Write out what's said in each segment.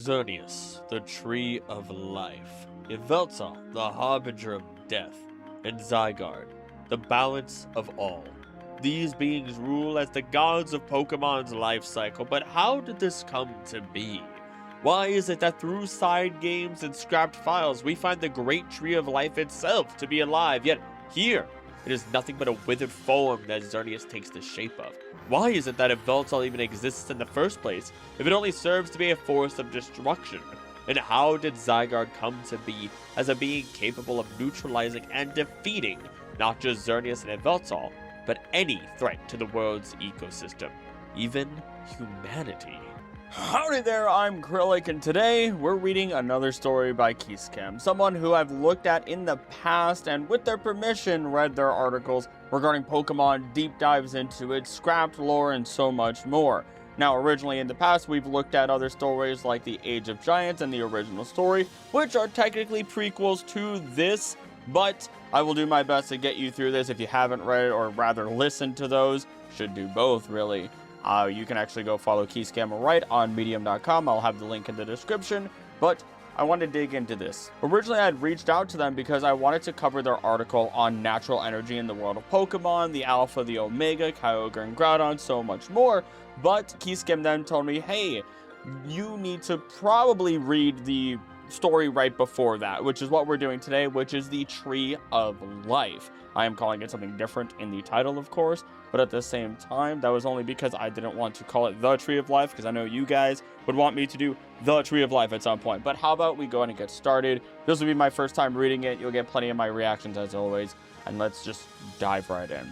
Xerneas, the tree of life, Yveltal, the harbinger of death, and Zygarde, the balance of all. These beings rule as the gods of Pokemon's life cycle, but how did this come to be? Why is it that through side games and scrapped files we find the great tree of life itself to be alive, yet here it is nothing but a withered form that Xerneas takes the shape of? Why is it that Yveltal even exists in the first place, if it only serves to be a force of destruction? And how did Zygarde come to be as a being capable of neutralizing and defeating not just Xerneas and Yveltal, but any threat to the world's ecosystem, even humanity? Howdy there, I'm Krillic, and today we're reading another story by Keyscam, someone who I've looked at in the past and with their permission read their articles regarding Pokemon, deep dives into it, scrapped lore, and so much more. Now, originally in the past, we've looked at other stories like the Age of Giants and the original story, which are technically prequels to this, but I will do my best to get you through this. If you haven't read it, or rather listened to those, should do both, really. You can actually go follow Keyscam right on medium.com. I'll have the link in the description, but I want to dig into this. Originally, I had reached out to them because I wanted to cover their article on natural energy in the world of Pokemon, the Alpha, the Omega, Kyogre, and Groudon, so much more, but Keyscam then told me, hey, you need to probably read the story right before that, which is what we're doing today, which is the Tree of Life. I am calling it something different in the title, of course, but at the same time, that was only because I didn't want to call it the Tree of Life, because I know you guys would want me to do the Tree of Life at some point. But how about we go ahead and get started? This will be my first time reading it. You'll get plenty of my reactions as always, and let's just dive right in.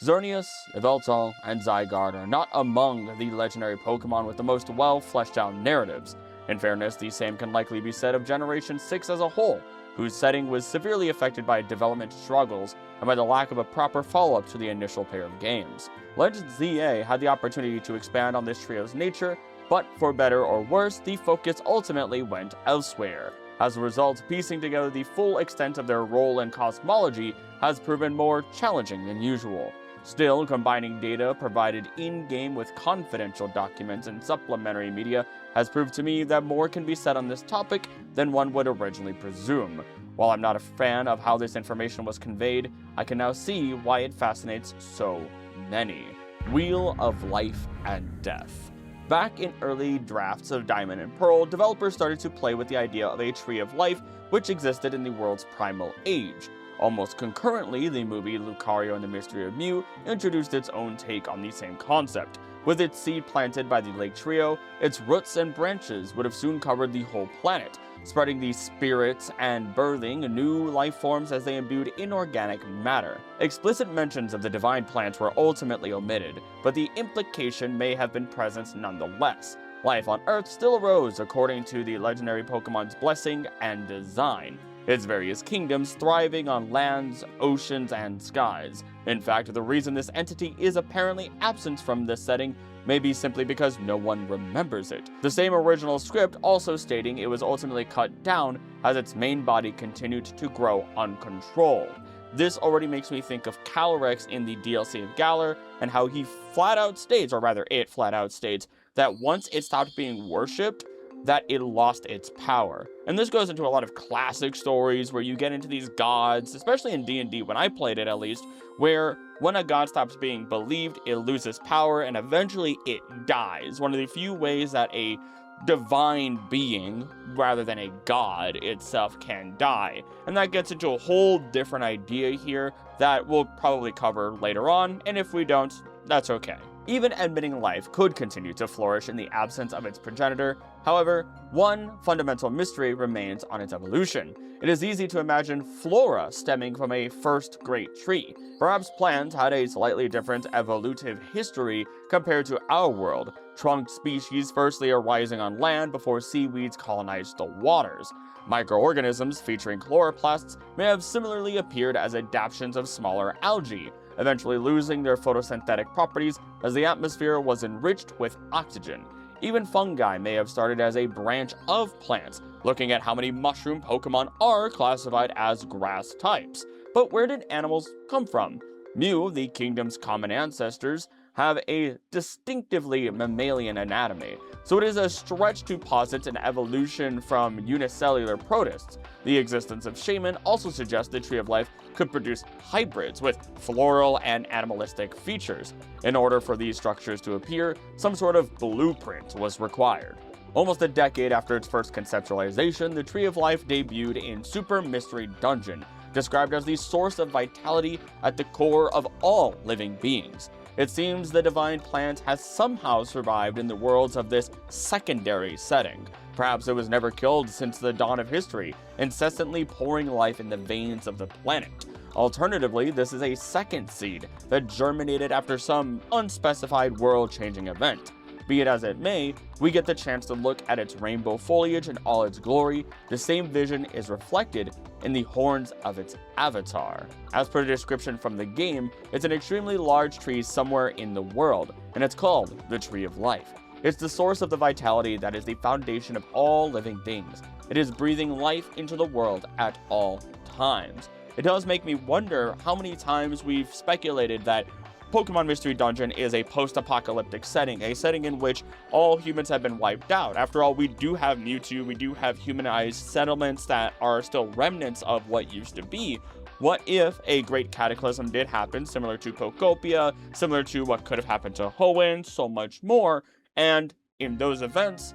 Xerneas, Yveltal, and Zygarde are not among the legendary Pokemon with the most well-fleshed-out narratives. In fairness, the same can likely be said of Generation 6 as a whole, whose setting was severely affected by development struggles and by the lack of a proper follow-up to the initial pair of games. Legend ZA had the opportunity to expand on this trio's nature, but for better or worse, the focus ultimately went elsewhere. As a result, piecing together the full extent of their role in cosmology has proven more challenging than usual. Still, combining data provided in-game with confidential documents and supplementary media has proved to me that more can be said on this topic than one would originally presume. While I'm not a fan of how this information was conveyed, I can now see why it fascinates so many. Wheel of Life and Death. Back in early drafts of Diamond and Pearl, developers started to play with the idea of a Tree of Life which existed in the world's primal age. Almost concurrently, the movie Lucario and the Mystery of Mew introduced its own take on the same concept. With its seed planted by the Lake Trio, its roots and branches would have soon covered the whole planet, spreading the spirits and birthing new life forms as they imbued inorganic matter. Explicit mentions of the divine plants were ultimately omitted, but the implication may have been present nonetheless. Life on Earth still arose according to the legendary Pokemon's blessing and design, its various kingdoms thriving on lands, oceans, and skies. In fact, the reason this entity is apparently absent from this setting may be simply because no one remembers it. The same original script also stating it was ultimately cut down as its main body continued to grow uncontrolled. This already makes me think of Calyrex in the DLC of Galar, and how he flat out states, or rather it flat out states, that once it stopped being worshipped, that it lost its power. And this goes into a lot of classic stories where you get into these gods, especially in D&D when I played it at least, where when a god stops being believed, it loses power and eventually it dies. One of the few ways that a divine being, rather than a god itself, can die. And that gets into a whole different idea here that we'll probably cover later on, and if we don't, that's okay. Even admitting life could continue to flourish in the absence of its progenitor. However, one fundamental mystery remains on its evolution. It is easy to imagine flora stemming from a first great tree. Perhaps plants had a slightly different evolutive history compared to our world, trunked species firstly arising on land before seaweeds colonized the waters. Microorganisms featuring chloroplasts may have similarly appeared as adaptations of smaller algae, eventually losing their photosynthetic properties as the atmosphere was enriched with oxygen. Even fungi may have started as a branch of plants, looking at how many mushroom Pokemon are classified as grass types. But where did animals come from? Mew, the kingdom's common ancestors, have a distinctively mammalian anatomy, so it is a stretch to posit an evolution from unicellular protists. The existence of shaman also suggests the Tree of Life could produce hybrids with floral and animalistic features. In order for these structures to appear, some sort of blueprint was required. Almost a decade after its first conceptualization, the Tree of Life debuted in Super Mystery Dungeon, described as the source of vitality at the core of all living beings. It seems the divine plant has somehow survived in the worlds of this secondary setting. Perhaps it was never killed since the dawn of history, incessantly pouring life in the veins of the planet. Alternatively, this is a second seed that germinated after some unspecified world-changing event. Be it as it may, we get the chance to look at its rainbow foliage in all its glory. The same vision is reflected in the horns of its avatar. As per the description from the game, it's an extremely large tree somewhere in the world, and it's called the Tree of Life. It's the source of the vitality that is the foundation of all living things. It is breathing life into the world at all times. It does make me wonder how many times we've speculated that Pokemon Mystery Dungeon is a post-apocalyptic setting, a setting in which all humans have been wiped out. After all, we do have Mewtwo, we do have humanized settlements that are still remnants of what used to be. What if a great cataclysm did happen, similar to Pokopia, similar to what could have happened to Hoenn, so much more, and in those events,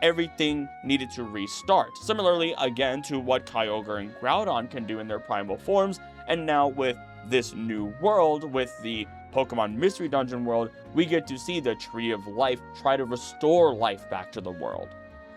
everything needed to restart. Similarly, again, to what Kyogre and Groudon can do in their primal forms, and now with this new world, with the Pokemon Mystery Dungeon world, we get to see the Tree of Life try to restore life back to the world.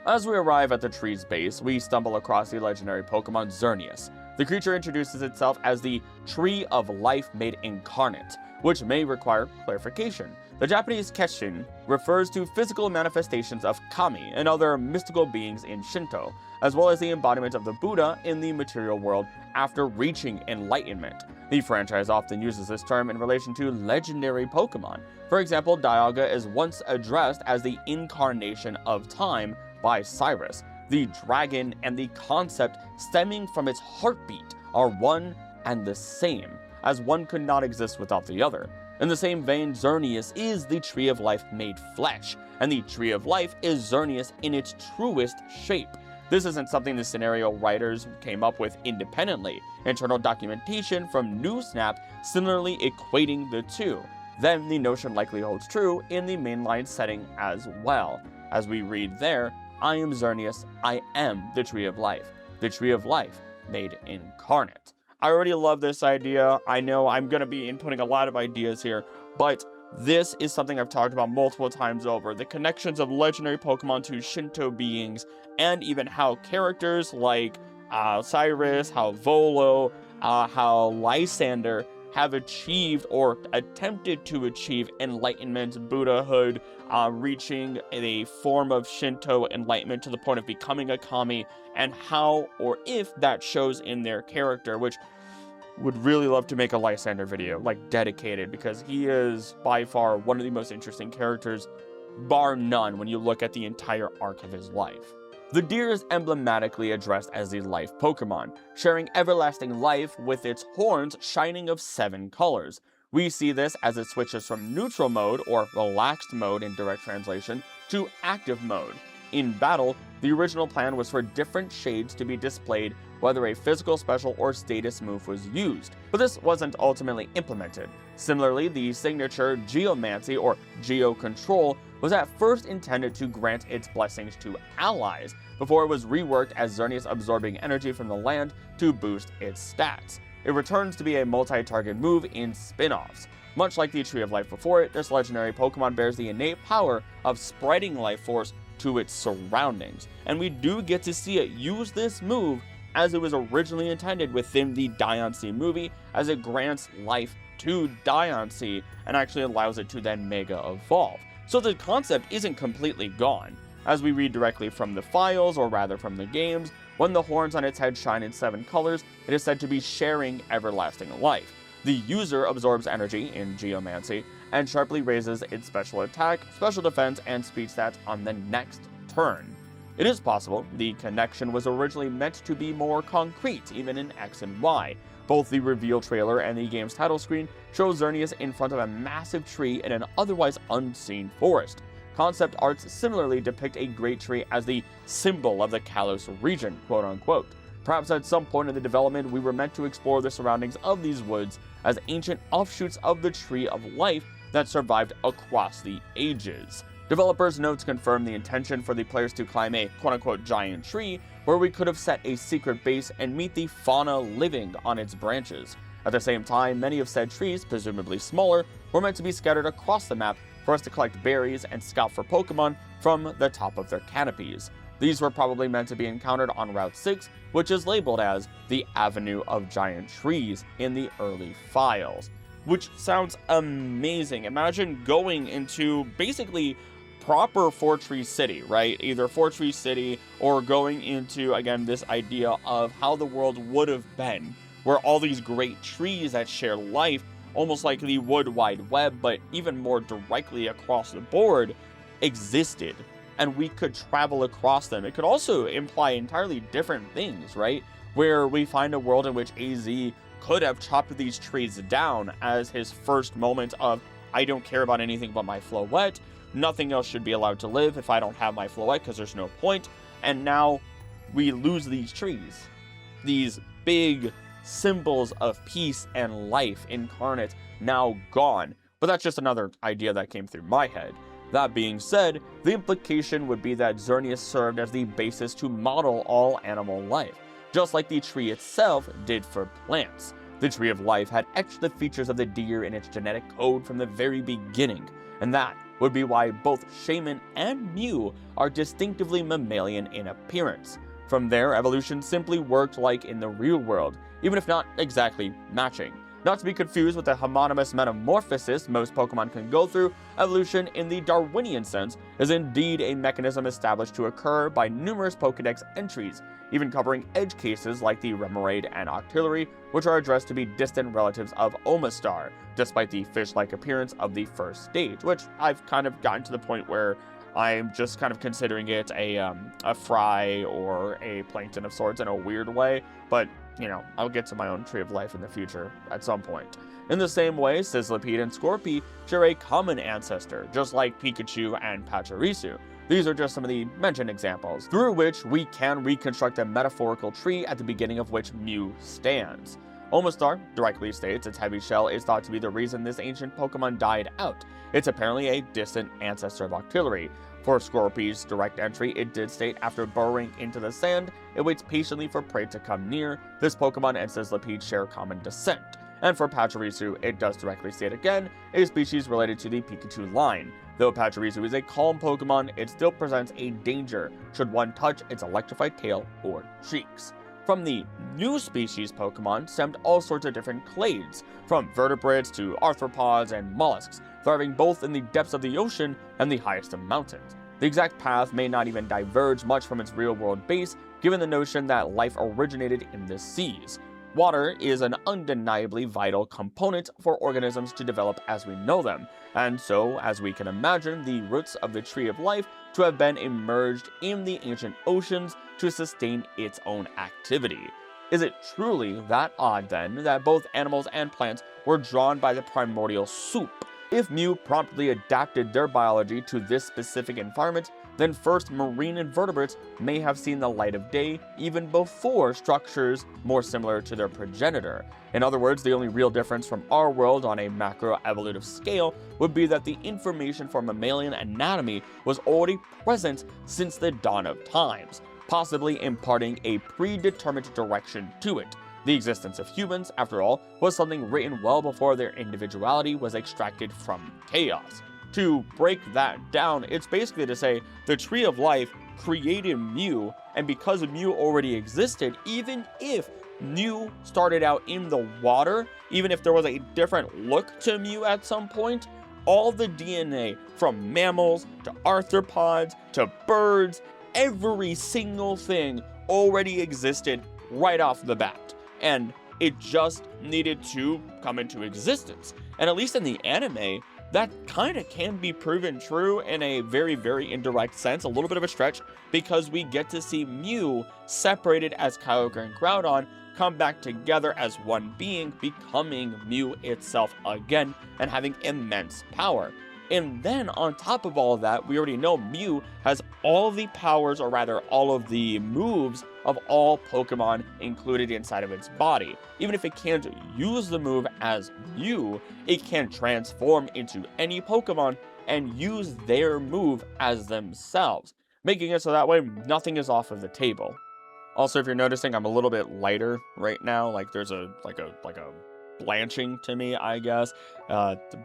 As we arrive at the tree's base, we stumble across the legendary Pokemon Xerneas. The creature introduces itself as the Tree of Life made incarnate, which may require clarification. The Japanese Kenshin refers to physical manifestations of kami and other mystical beings in Shinto, as well as the embodiment of the Buddha in the material world after reaching enlightenment. The franchise often uses this term in relation to legendary Pokemon. For example, Dialga is once addressed as the incarnation of time by Cyrus. The dragon and the concept stemming from its heartbeat are one and the same, as one could not exist without the other. In the same vein, Xerneas is the Tree of Life made flesh, and the Tree of Life is Xerneas in its truest shape. This isn't something the scenario writers came up with independently. Internal documentation from NewSnap similarly equating the two. Then the notion likely holds true in the mainline setting as well. As we read there, I am Xerneas, I am the Tree of Life. The Tree of Life made incarnate. I already love this idea. I know I'm going to be inputting a lot of ideas here, but this is something I've talked about multiple times over. The connections of legendary Pokemon to Shinto beings, and even how characters like Cyrus, how Volo, how Lysander have achieved or attempted to achieve enlightenment, Buddhahood, reaching a form of Shinto enlightenment to the point of becoming a kami, and how or if that shows in their character, which would really love to make a Lysander video, like dedicated, because he is by far one of the most interesting characters, bar none, when you look at the entire arc of his life. The deer is emblematically addressed as the life Pokemon, sharing everlasting life with its horns shining of 7 colors. We see this as it switches from neutral mode, or relaxed mode in direct translation, to active mode. In battle, the original plan was for different shades to be displayed whether a physical special or status move was used, but this wasn't ultimately implemented. Similarly, the signature Geomancy or Geo Control was at first intended to grant its blessings to allies, before it was reworked as Xerneas absorbing energy from the land to boost its stats. It returns to be a multi-target move in spin-offs. Much like the Tree of Life before it, this legendary Pokemon bears the innate power of spreading life force to its surroundings, and we do get to see it use this move as it was originally intended within the Diancie movie, as it grants life to Diancie and actually allows it to then Mega Evolve. So the concept isn't completely gone. As we read directly from the files, or rather from the games, when the horns on its head shine in 7 colors, it is said to be sharing everlasting life. The user absorbs energy in Geomancy and sharply raises its special attack, special defense, and speed stats on the next turn. It is possible the connection was originally meant to be more concrete, even in X and Y. Both the reveal trailer and the game's title screen show Xerneas in front of a massive tree in an otherwise unseen forest. Concept arts similarly depict a great tree as the symbol of the Kalos region, quote unquote. Perhaps at some point in the development, we were meant to explore the surroundings of these woods as ancient offshoots of the Tree of Life that survived across the ages. Developers' notes confirm the intention for the players to climb a quote-unquote giant tree, where we could have set a secret base and meet the fauna living on its branches. At the same time, many of said trees, presumably smaller, were meant to be scattered across the map for us to collect berries and scout for Pokemon from the top of their canopies. These were probably meant to be encountered on Route 6, which is labeled as the Avenue of Giant Trees in the early files. Which sounds amazing. Imagine going into basically proper Fortree City, right? Either Fortree City or going into, again, this idea of how the world would have been, where all these great trees that share life, almost like the Wood Wide Web, but even more directly across the board, existed. And we could travel across them. It could also imply entirely different things, right? Where we find a world in which AZ could have chopped these trees down as his first moment of, I don't care about anything but my Floette. Nothing else should be allowed to live if I don't have my Floette, because there's no point. And now we lose these trees. These big symbols of peace and life incarnate, now gone. But that's just another idea that came through my head. That being said, the implication would be that Xerneas served as the basis to model all animal life, just like the tree itself did for plants. The Tree of Life had etched the features of the deer in its genetic code from the very beginning, and that would be why both Shaman and Mew are distinctively mammalian in appearance. From there, evolution simply worked like in the real world, even if not exactly matching. Not to be confused with the homonymous metamorphosis most Pokemon can go through, evolution in the Darwinian sense is indeed a mechanism established to occur by numerous Pokedex entries, even covering edge cases like the Remoraid and Octillery, which are addressed to be distant relatives of Omastar, despite the fish-like appearance of the first stage, which I've kind of gotten to the point where I'm just kind of considering it a fry or a plankton of sorts in a weird way, but you know, I'll get to my own Tree of Life in the future at some point. In the same way, Sizzlipede and Scorpy share a common ancestor, just like Pikachu and Pachirisu. These are just some of the mentioned examples, through which we can reconstruct a metaphorical tree at the beginning of which Mew stands. Omastar directly states its heavy shell is thought to be the reason this ancient Pokemon died out. It's apparently a distant ancestor of Octillery. For Scorpy's direct entry, it did state after burrowing into the sand, it waits patiently for prey to come near. This Pokemon and Sizzlipede share common descent. And for Pachirisu, it does directly state again, a species related to the Pikachu line. Though Pachirisu is a calm Pokemon, it still presents a danger should one touch its electrified tail or cheeks. From the new species Pokemon stemmed all sorts of different clades, from vertebrates to arthropods and mollusks, thriving both in the depths of the ocean and the highest of mountains. The exact path may not even diverge much from its real-world base, given the notion that life originated in the seas. Water is an undeniably vital component for organisms to develop as we know them, and so, as we can imagine, the roots of the Tree of Life to have been immersed in the ancient oceans to sustain its own activity. Is it truly that odd, then, that both animals and plants were drawn by the primordial soup? If Mew promptly adapted their biology to this specific environment, then first marine invertebrates may have seen the light of day even before structures more similar to their progenitor. In other words, the only real difference from our world on a macroevolutive scale would be that the information for mammalian anatomy was already present since the dawn of times, possibly imparting a predetermined direction to it. The existence of humans, after all, was something written well before their individuality was extracted from chaos. To break that down, it's basically to say the Tree of Life created Mew, and because Mew already existed, even if Mew started out in the water, even if there was a different look to Mew at some point, all the DNA from mammals to arthropods to birds, every single thing already existed right off the bat. And it just needed to come into existence. And at least in the anime, That kind of can be proven true in a very, very indirect sense, a little bit of a stretch, because we get to see Mew separated as Kyogre and Groudon come back together as one being, becoming Mew itself again and having immense power. And then on top of all of that, we already know Mew has all the powers, or rather all of the moves of all Pokemon included inside of its body. Even if it can't use the move as Mew, it can transform into any Pokemon and use their move as themselves, making it so that way nothing is off of the table. Also, if you're noticing, I'm a little bit lighter right now. Like there's a blanching to me, I guess.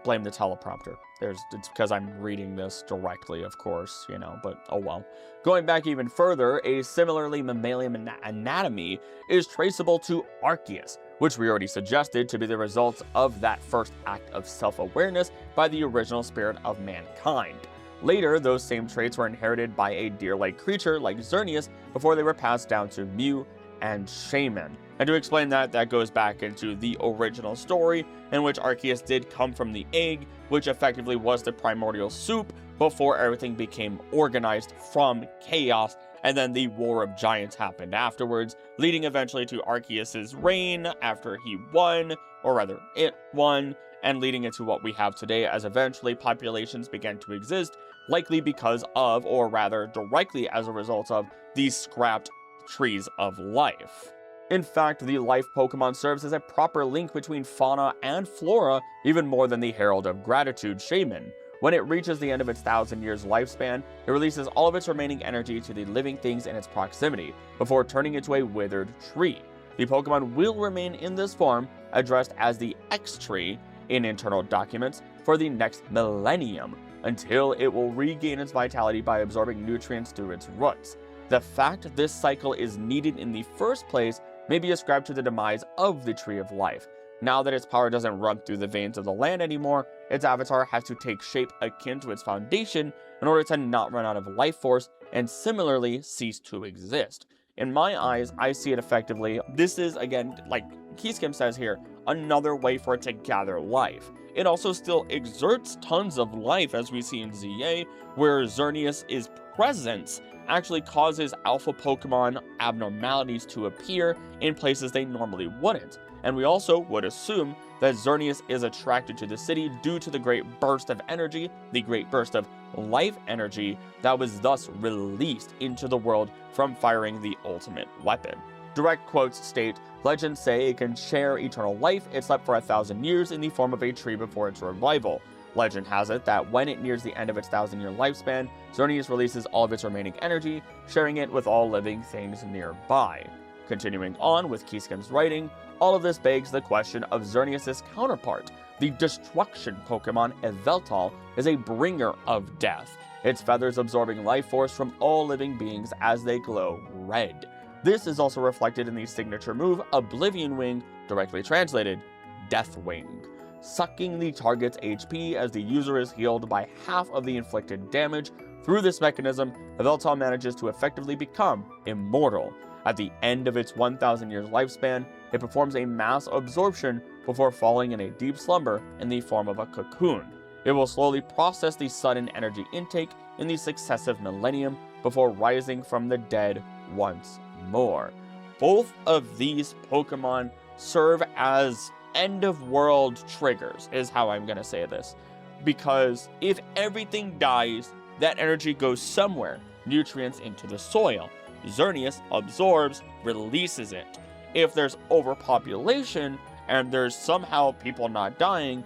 Blame the teleprompter. It's because I'm reading this directly, of course, but oh well. Going back even further, a similarly mammalian anatomy is traceable to Arceus, which we already suggested to be the result of that first act of self-awareness by the original spirit of mankind. Later, those same traits were inherited by a deer-like creature like Xerneas before they were passed down to Mew and Shaman. And to explain that goes back into the original story, in which Arceus did come from the egg, which effectively was the primordial soup before everything became organized from chaos, and then the War of Giants happened afterwards, leading eventually to Arceus's reign after he won, or rather it won, and leading into what we have today as eventually populations began to exist, likely because of, or rather directly as a result of, these scrapped trees of life. In fact, the life Pokemon serves as a proper link between fauna and flora, even more than the Herald of Gratitude Shaman. When it reaches the end of its 1,000 years lifespan, it releases all of its remaining energy to the living things in its proximity, before turning into a withered tree. The Pokemon will remain in this form, addressed as the X-Tree in internal documents, for the next millennium, until it will regain its vitality by absorbing nutrients through its roots. The fact this cycle is needed in the first place may be ascribed to the demise of the Tree of Life. Now that its power doesn't run through the veins of the land anymore, its avatar has to take shape akin to its foundation in order to not run out of life force and similarly cease to exist. In my eyes, I see it effectively. This is, again, like Keyskim says here, another way for it to gather life. It also still exerts tons of life, as we see in ZA, where Xerneas' presence actually causes alpha Pokemon abnormalities to appear in places they normally wouldn't. And we also would assume that Xerneas is attracted to the city due to the great burst of energy, the great burst of life energy that was thus released into the world from firing the ultimate weapon. Direct quotes state, "Legends say it can share eternal life. It slept for 1,000 years in the form of a tree before its revival. Legend has it that when it nears the end of its 1,000-year lifespan, Xerneas releases all of its remaining energy, sharing it with all living things nearby." Continuing on with Keyskim's writing, all of this begs the question of Xerneas' counterpart. The destruction Pokemon Yveltal is a bringer of death, its feathers absorbing life force from all living beings as they glow red. This is also reflected in the signature move Oblivion Wing, directly translated, Death Wing, sucking the target's HP as the user is healed by half of the inflicted damage. Through this mechanism, Yveltal manages to effectively become immortal. At the end of its 1,000 years lifespan, it performs a mass absorption before falling in a deep slumber in the form of a cocoon. It will slowly process the sudden energy intake in the successive millennium before rising from the dead once more. Both of these Pokemon serve as end-of-world triggers, is how I'm going to say this. Because if everything dies, that energy goes somewhere, nutrients into the soil. Xerneas absorbs, releases it. If there's overpopulation, and there's somehow people not dying,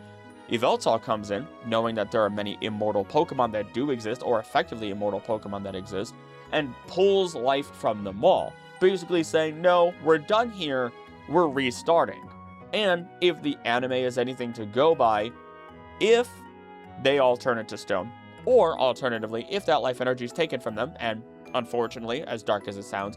Yveltal comes in, knowing that there are many immortal Pokemon that do exist, or effectively immortal Pokemon that exist, and pulls life from them all, basically saying, no, we're done here, we're restarting. And if the anime is anything to go by, if they all turn into stone, or alternatively, if that life energy is taken from them, and unfortunately, as dark as it sounds,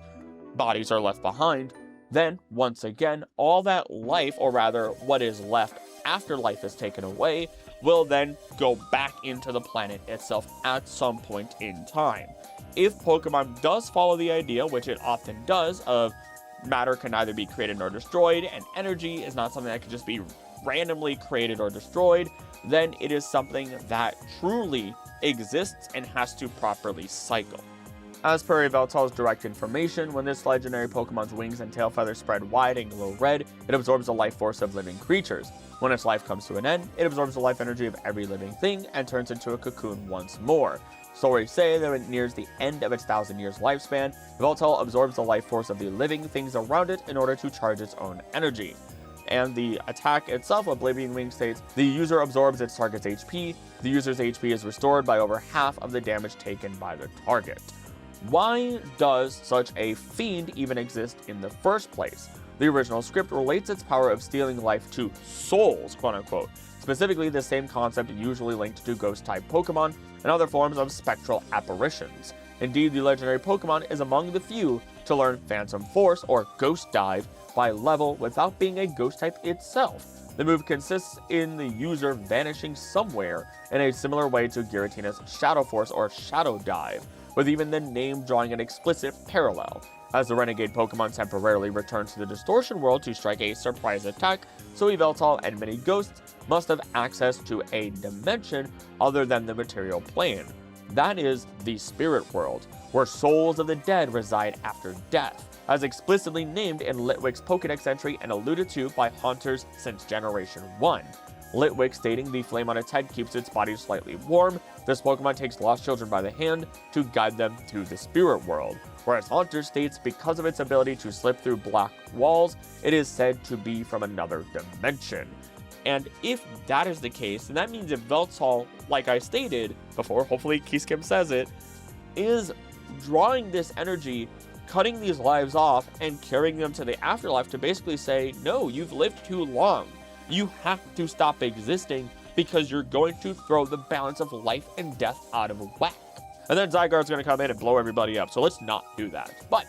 bodies are left behind, then once again, all that life, or rather what is left after life is taken away, will then go back into the planet itself at some point in time. If Pokemon does follow the idea, which it often does, of matter can neither be created nor destroyed, and energy is not something that can just be randomly created or destroyed, then it is something that truly exists and has to properly cycle. As per Yveltal's direct information, when this legendary Pokemon's wings and tail feathers spread wide and glow red, it absorbs the life force of living creatures. When its life comes to an end, it absorbs the life energy of every living thing and turns into a cocoon once more. Stories say that when it nears the end of its 1,000 years lifespan, Yveltal absorbs the life force of the living things around it in order to charge its own energy. And the attack itself, Oblivion Wing, states, the user absorbs its target's HP, the user's HP is restored by over half of the damage taken by the target. Why does such a fiend even exist in the first place? The original script relates its power of stealing life to souls, quote-unquote, specifically the same concept usually linked to ghost-type Pokemon and other forms of spectral apparitions. Indeed, the legendary Pokemon is among the few to learn Phantom Force or Ghost Dive by level without being a ghost type itself. The move consists in the user vanishing somewhere in a similar way to Giratina's Shadow Force or Shadow Dive, with even the name drawing an explicit parallel, as the renegade Pokemon temporarily returns to the Distortion World to strike a surprise attack, so Yveltal and many ghosts must have access to a dimension other than the material plane. That is the Spirit World, where souls of the dead reside after death, as explicitly named in Litwick's Pokedex entry and alluded to by haunters since Generation 1. Litwick stating the flame on its head keeps its body slightly warm. This Pokemon takes lost children by the hand to guide them to the Spirit World, whereas Haunter states because of its ability to slip through black walls, it is said to be from another dimension. And if that is the case, then that means Yveltal, like I stated before, hopefully Keyskim says it, is drawing this energy, cutting these lives off, and carrying them to the afterlife to basically say, no, you've lived too long. You have to stop existing because you're going to throw the balance of life and death out of whack. And then Zygarde's going to come in and blow everybody up, so let's not do that. But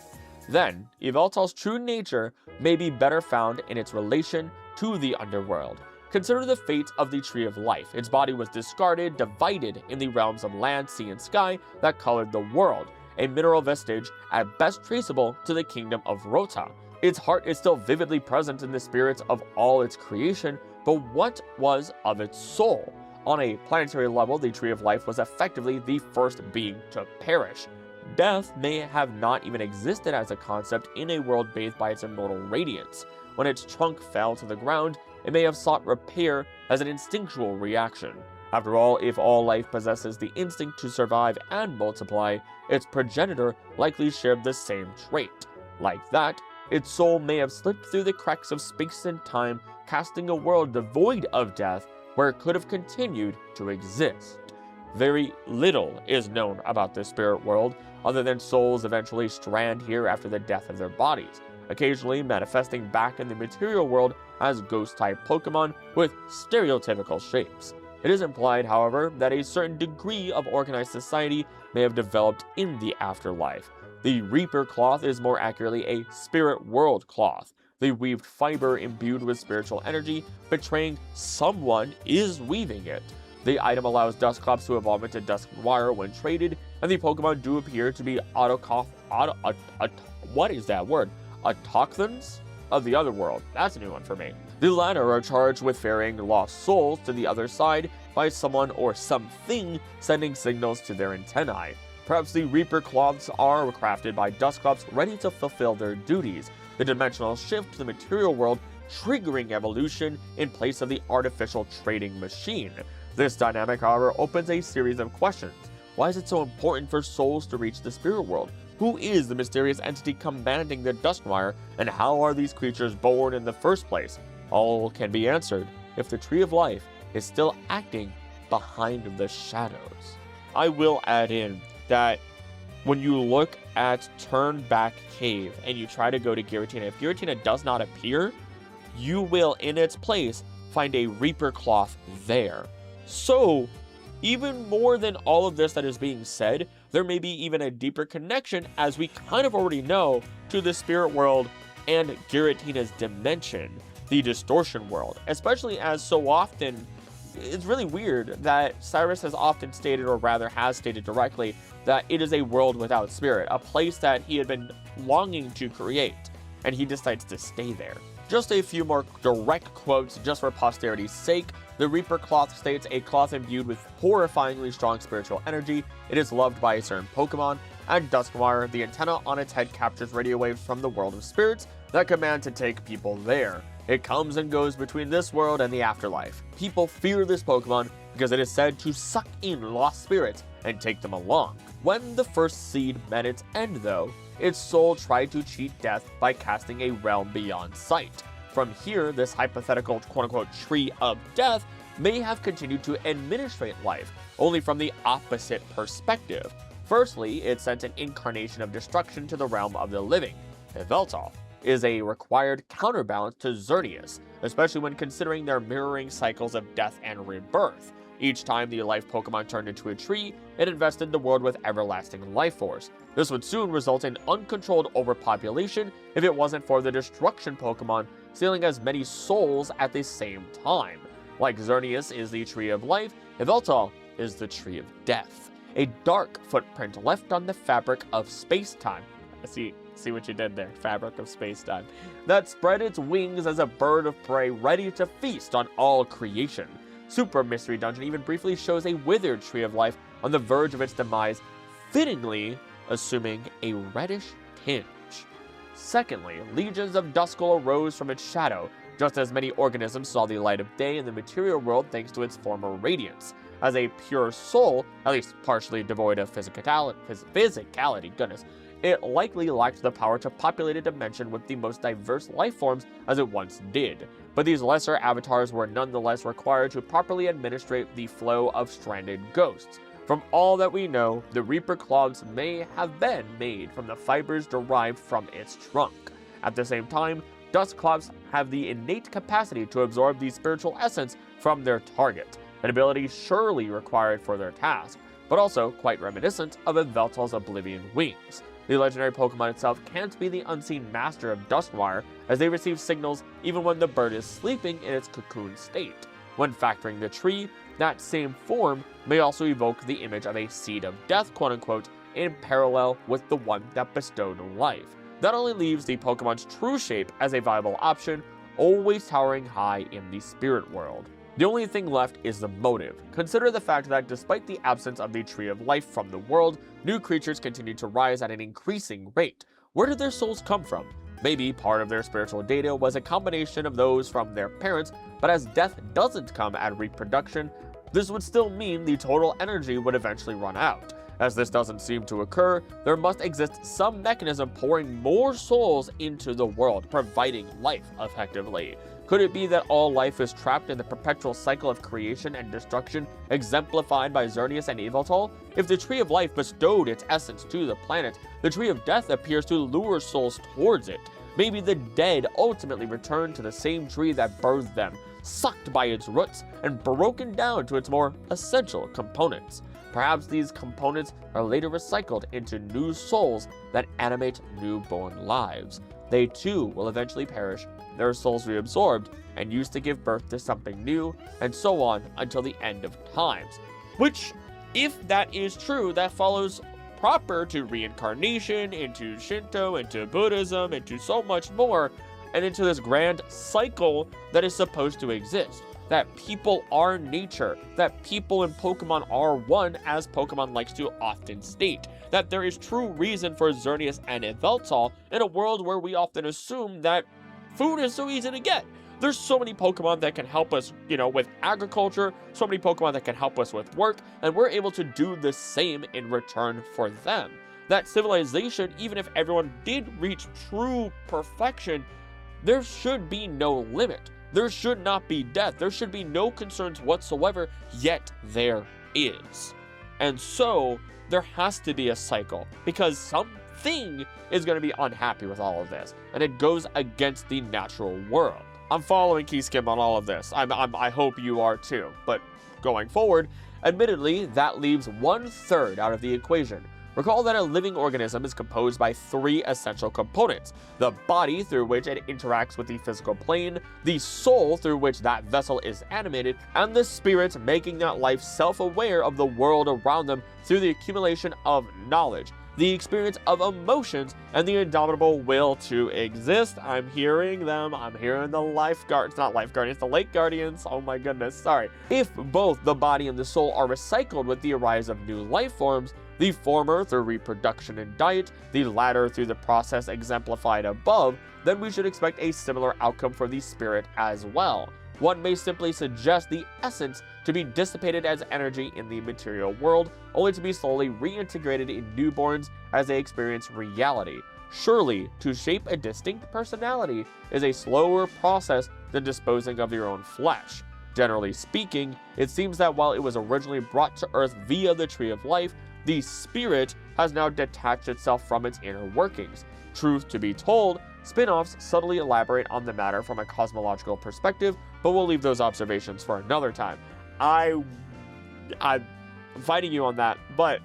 then, Yveltal's true nature may be better found in its relation to the underworld. Consider the fate of the Tree of Life. Its body was discarded, divided in the realms of land, sea, and sky that colored the world, a mineral vestige at best traceable to the kingdom of Rota. Its heart is still vividly present in the spirits of all its creation, but what was of its soul? On a planetary level, the Tree of Life was effectively the first being to perish. Death may have not even existed as a concept in a world bathed by its immortal radiance. When its trunk fell to the ground, it may have sought repair as an instinctual reaction. After all, if all life possesses the instinct to survive and multiply, its progenitor likely shared the same trait. Like that, its soul may have slipped through the cracks of space and time, casting a world devoid of death where it could have continued to exist. Very little is known about the spirit world, other than souls eventually strand here after the death of their bodies, occasionally manifesting back in the material world as ghost-type Pokemon with stereotypical shapes. It is implied, however, that a certain degree of organized society may have developed in the afterlife. The Reaper cloth is more accurately a spirit world cloth, the weaved fiber imbued with spiritual energy, betraying someone is weaving it. The item allows Dusclops to evolve into Dusknoir when traded, and the Pokemon do appear to be autochthons of the other world. That's a new one for me. The latter are charged with ferrying lost souls to the other side by someone or something sending signals to their antennae. Perhaps the Reaper cloths are crafted by Dusclops ready to fulfill their duties, the dimensional shift to the material world triggering evolution in place of the artificial trading machine. This dynamic, however, opens a series of questions. Why is it so important for souls to reach the spirit world? Who is the mysterious entity commanding the Dusknoir, and how are these creatures born in the first place? All can be answered if the Tree of Life is still acting behind the shadows. I will add in that when you look at Turnback Cave and you try to go to Giratina, if Giratina does not appear, you will in its place find a Reaper cloth there. So, even more than all of this that is being said, there may be even a deeper connection, as we kind of already know, to the spirit world and Giratina's dimension, the distortion world, especially as so often, it's really weird that Cyrus has often stated, or rather has stated directly, that it is a world without spirit, a place that he had been longing to create, and he decides to stay there. Just a few more direct quotes just for posterity's sake. The Reaper cloth states, a cloth imbued with horrifyingly strong spiritual energy. It is loved by a certain Pokemon. And Dusknoir, the antenna on its head captures radio waves from the world of spirits that command to take people there. It comes and goes between this world and the afterlife. People fear this Pokemon because it is said to suck in lost spirits and take them along. When the first seed met its end though, its soul tried to cheat death by casting a realm beyond sight. From here, this hypothetical quote-unquote tree of death may have continued to administrate life, only from the opposite perspective. Firstly, it sent an incarnation of destruction to the realm of the living. Yveltal is a required counterbalance to Xerneas, especially when considering their mirroring cycles of death and rebirth. Each time the life Pokemon turned into a tree, it invested the world with everlasting life force. This would soon result in uncontrolled overpopulation if it wasn't for the destruction Pokemon stealing as many souls at the same time. Like Xerneas is the tree of life, Yveltal is the tree of death. A dark footprint left on the fabric of space-time. See what you did there, fabric of space-time. That spread its wings as a bird of prey ready to feast on all creation. Super Mystery Dungeon even briefly shows a withered tree of life on the verge of its demise, fittingly assuming a reddish tinge. Secondly, legions of Duskull arose from its shadow, just as many organisms saw the light of day in the material world thanks to its former radiance. As a pure soul, at least partially devoid of physicality, goodness, it likely lacked the power to populate a dimension with the most diverse life forms as it once did. But these lesser avatars were nonetheless required to properly administrate the flow of stranded ghosts. From all that we know, the Reaper clogs may have been made from the fibers derived from its trunk. At the same time, Dusclops have the innate capacity to absorb the spiritual essence from their target, an ability surely required for their task, but also quite reminiscent of Yveltal's Oblivion Wings. The legendary Pokemon itself can't be the unseen master of Dusknoir, as they receive signals even when the bird is sleeping in its cocoon state. When factoring the tree, that same form may also evoke the image of a seed of death, quote-unquote, in parallel with the one that bestowed life. That only leaves the Pokemon's true shape as a viable option, always towering high in the spirit world. The only thing left is the motive. Consider the fact that despite the absence of the Tree of Life from the world, new creatures continue to rise at an increasing rate. Where did their souls come from? Maybe part of their spiritual data was a combination of those from their parents, but as death doesn't come at reproduction, this would still mean the total energy would eventually run out. As this doesn't seem to occur, there must exist some mechanism pouring more souls into the world, providing life effectively. Could it be that all life is trapped in the perpetual cycle of creation and destruction exemplified by Xerneas and Yveltal? If the Tree of Life bestowed its essence to the planet, the Tree of Death appears to lure souls towards it. Maybe the dead ultimately return to the same tree that birthed them, sucked by its roots and broken down to its more essential components. Perhaps these components are later recycled into new souls that animate newborn lives. They too will eventually perish, their souls reabsorbed and used to give birth to something new, and so on until the end of times. Which, if that is true, that follows proper to reincarnation, into Shinto, into Buddhism, into so much more, and into this grand cycle that is supposed to exist. That people are nature, that people and Pokemon are one, as Pokemon likes to often state, that there is true reason for Xerneas and Yveltal in a world where we often assume that food is so easy to get. There's so many Pokemon that can help us, with agriculture, so many Pokemon that can help us with work, and we're able to do the same in return for them. That civilization, even if everyone did reach true perfection, there should be no limit. There should not be death. There should be no concerns whatsoever, yet there is. And so, there has to be a cycle, because something is going to be unhappy with all of this, and it goes against the natural world. I'm following Keyskim on all of this. I hope you are too. But going forward, admittedly, that leaves 1/3 out of the equation. Recall that a living organism is composed by 3 essential components: the body, through which it interacts with the physical plane, the soul, through which that vessel is animated, and the spirit, making that life self-aware of the world around them through the accumulation of knowledge. the experience of emotions, and the indomitable will to exist. I'm hearing them. I'm hearing the lifeguards. Not lifeguardians, the lake guardians. Oh my goodness, sorry. If both the body and the soul are recycled with the arise of new life forms, the former through reproduction and diet, the latter through the process exemplified above, then we should expect a similar outcome for the spirit as well. One may simply suggest the essence to be dissipated as energy in the material world, only to be slowly reintegrated in newborns as they experience reality. Surely, to shape a distinct personality is a slower process than disposing of your own flesh. Generally speaking, it seems that while it was originally brought to Earth via the Tree of Life, the spirit has now detached itself from its inner workings. Truth to be told, spin-offs subtly elaborate on the matter from a cosmological perspective, but we'll leave those observations for another time. I'm fighting you on that, but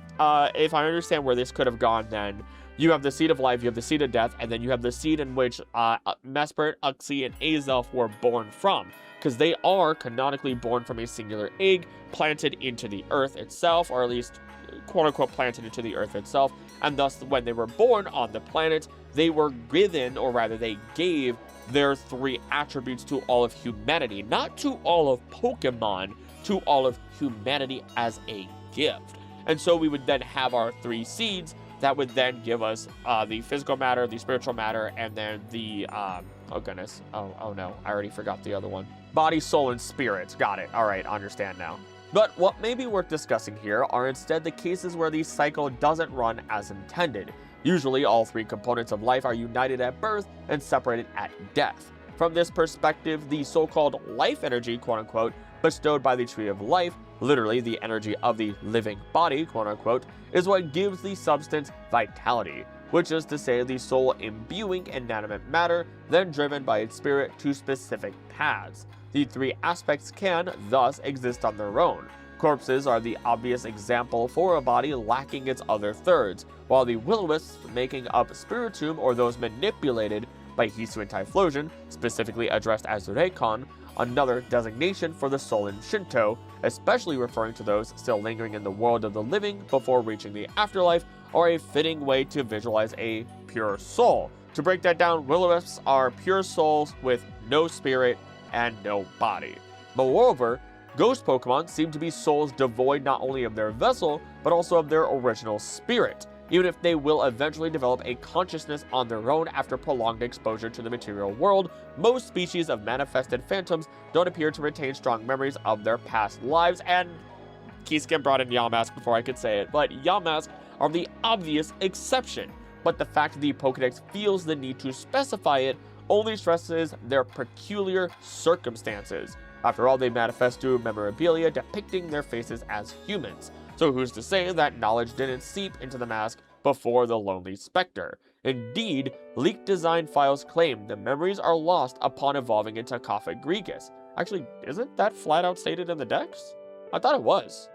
if I understand where this could have gone, then you have the seed of life, you have the seed of death, and then you have the seed in which Mesprit, Uxie, and Azelf were born from, because they are canonically born from a singular egg planted into the earth itself, or at least quote-unquote planted into the earth itself, and thus when they were born on the planet, they were given, or rather they gave, their three attributes to all of humanity, not to all of Pokemon, to all of humanity as a gift. And so we would then have our three seeds that would then give us the physical matter, the spiritual matter, and then the, oh goodness, oh no, I already forgot the other one. Body, soul, and spirit. Got it. All right, understand now. But what may be worth discussing here are instead the cases where the cycle doesn't run as intended. Usually, all three components of life are united at birth and separated at death. From this perspective, the so-called life energy, quote-unquote, bestowed by the Tree of Life, literally the energy of the living body, quote-unquote, is what gives the substance vitality, which is to say the soul imbuing inanimate matter, then driven by its spirit to specific paths. The three aspects can, thus, exist on their own. Corpses are the obvious example for a body lacking its other thirds, while the will-o-wisps making up spiritum, or those manipulated by Hisu and Typhlosion, specifically addressed as Reikon, another designation for the soul in Shinto, especially referring to those still lingering in the world of the living before reaching the afterlife, are a fitting way to visualize a pure soul. To break that down, will-o-wisps are pure souls with no spirit and no body. Moreover, ghost Pokemon seem to be souls devoid not only of their vessel, but also of their original spirit, even if they will eventually develop a consciousness on their own after prolonged exposure to the material world. Most species of manifested phantoms don't appear to retain strong memories of their past lives, and Keyskin brought in Yamask before I could say it, but Yamask are the obvious exception. But the fact that the Pokedex feels the need to specify it only stresses their peculiar circumstances. After all, they manifest through memorabilia depicting their faces as humans. So who's to say that knowledge didn't seep into the mask before the Lonely Spectre? Indeed, leaked design files claim the memories are lost upon evolving into Kapha Gregus. Actually, isn't that flat out stated in the Dex? I thought it was.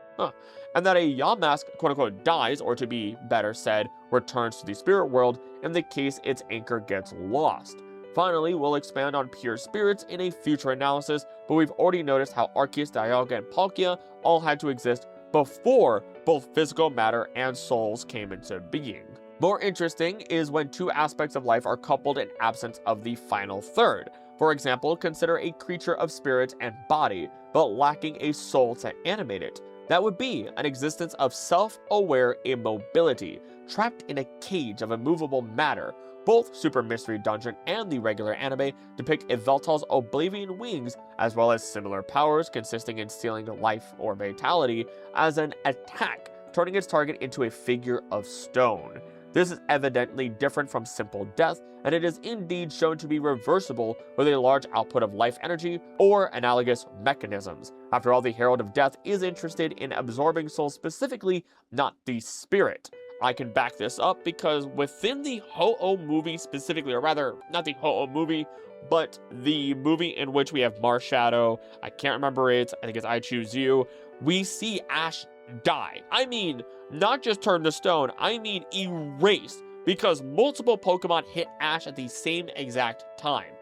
And that a Yamask quote-unquote dies, or to be better said, returns to the spirit world in the case its anchor gets lost. Finally, we'll expand on pure spirits in a future analysis, but we've already noticed how Arceus, Dialga, and Palkia all had to exist before both physical matter and souls came into being. More interesting is when two aspects of life are coupled in absence of the final third. For example, consider a creature of spirit and body, but lacking a soul to animate it. That would be an existence of self-aware immobility, trapped in a cage of immovable matter. Both Super Mystery Dungeon and the regular anime depict Yveltal's Oblivion Wings, as well as similar powers consisting in stealing life or vitality, as an attack, turning its target into a figure of stone. This is evidently different from simple death, and it is indeed shown to be reversible with a large output of life energy or analogous mechanisms. After all, the Herald of Death is interested in absorbing souls specifically, not the spirit. I can back this up because within the Ho-Oh movie specifically, or rather, not the Ho-Oh movie, but the movie in which we have Marshadow, I can't remember it, I think it's I Choose You, we see Ash die. I mean, not just turn to stone, I mean erased, because multiple Pokemon hit Ash at the same exact time.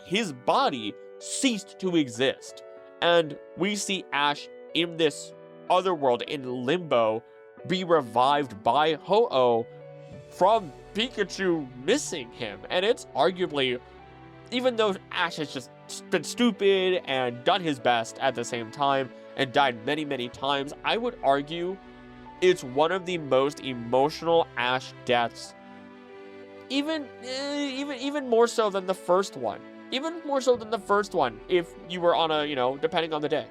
His body ceased to exist, and we see Ash in this other world, in Limbo, be revived by Ho-Oh from Pikachu missing him. And it's arguably, even though Ash has just been stupid and done his best at the same time and died many, many times, I would argue it's one of the most emotional Ash deaths, even more so than the first one. Even more so than the first one, if you were on a, depending on the day.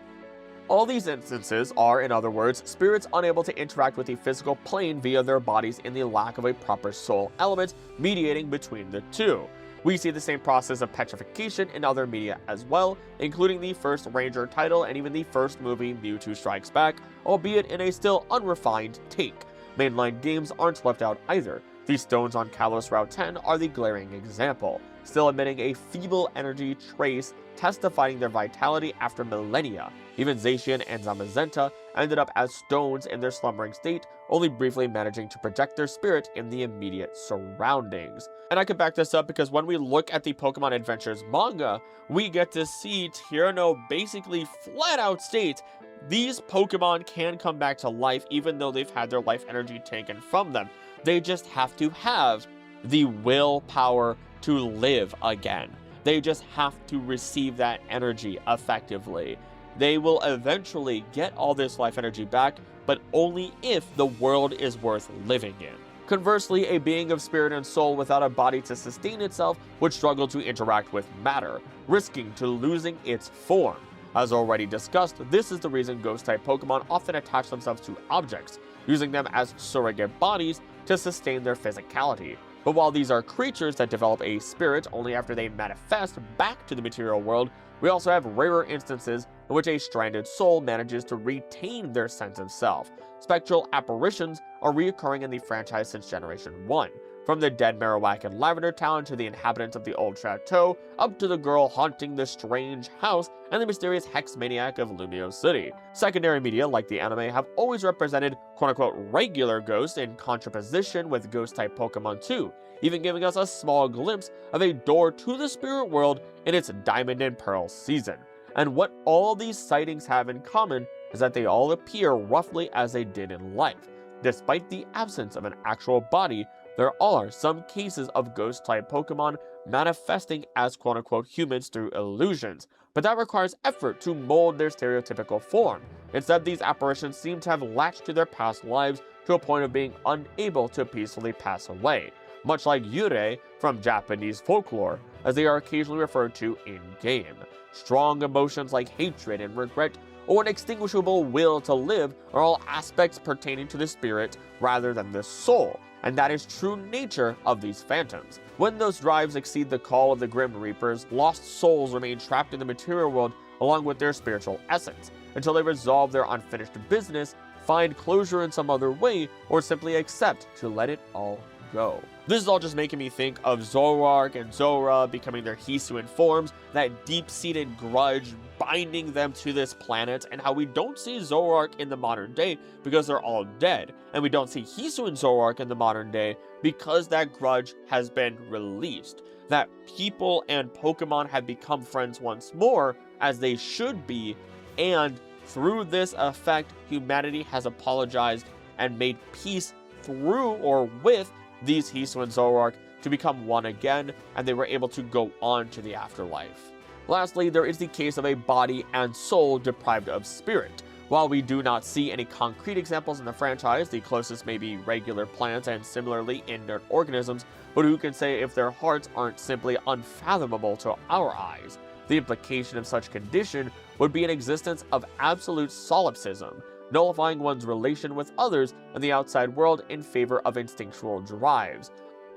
All these instances are, in other words, spirits unable to interact with the physical plane via their bodies in the lack of a proper soul element mediating between the two. We see the same process of petrification in other media as well, including the first Ranger title and even the first movie Mewtwo Strikes Back, albeit in a still unrefined take. Mainline games aren't left out either. The stones on Kalos Route 10 are the glaring example, still emitting a feeble energy trace testifying their vitality after millennia. Even Zacian and Zamazenta ended up as stones in their slumbering state, only briefly managing to project their spirit in the immediate surroundings. And I can back this up because when we look at the Pokemon Adventures manga, we get to see Tyranno basically flat out state these Pokemon can come back to life even though they've had their life energy taken from them. They just have to have the willpower to live again. They just have to receive that energy effectively. They will eventually get all this life energy back, but only if the world is worth living in. Conversely, a being of spirit and soul without a body to sustain itself would struggle to interact with matter, risking to losing its form. As already discussed, this is the reason ghost-type Pokemon often attach themselves to objects, using them as surrogate bodies to sustain their physicality. But while these are creatures that develop a spirit only after they manifest back to the material world, we also have rarer instances in which a stranded soul manages to retain their sense of self. Spectral apparitions are reoccurring in the franchise since Generation 1. From the dead Marowak in Lavender Town to the inhabitants of the old chateau, up to the girl haunting the strange house and the mysterious hex maniac of Lumio City. Secondary media, like the anime, have always represented quote-unquote regular ghosts in contraposition with ghost-type Pokemon too, even giving us a small glimpse of a door to the spirit world in its Diamond and Pearl season. And what all these sightings have in common is that they all appear roughly as they did in life. Despite the absence of an actual body, there are some cases of ghost-type Pokemon manifesting as quote-unquote humans through illusions, but that requires effort to mold their stereotypical form. Instead, these apparitions seem to have latched to their past lives to a point of being unable to peacefully pass away, much like yurei from Japanese folklore, as they are occasionally referred to in-game. Strong emotions like hatred and regret, or an extinguishable will to live, are all aspects pertaining to the spirit rather than the soul, and that is true nature of these phantoms. When those drives exceed the call of the Grim Reapers, lost souls remain trapped in the material world along with their spiritual essence, until they resolve their unfinished business, find closure in some other way, or simply accept to let it all go. This is all just making me think of Zoroark and Zora becoming their Hisuian forms, that deep-seated grudge binding them to this planet, and how we don't see Zoroark in the modern day because they're all dead, and we don't see Hisuian Zoroark in the modern day because that grudge has been released. That people and Pokemon have become friends once more, as they should be, and through this effect, humanity has apologized and made peace through or with these Hisuian Zoroark to become one again, and they were able to go on to the afterlife. Lastly, there is the case of a body and soul deprived of spirit. While we do not see any concrete examples in the franchise, the closest may be regular plants and similarly inert organisms, but who can say if their hearts aren't simply unfathomable to our eyes? The implication of such condition would be an existence of absolute solipsism, nullifying one's relation with others and the outside world in favor of instinctual drives.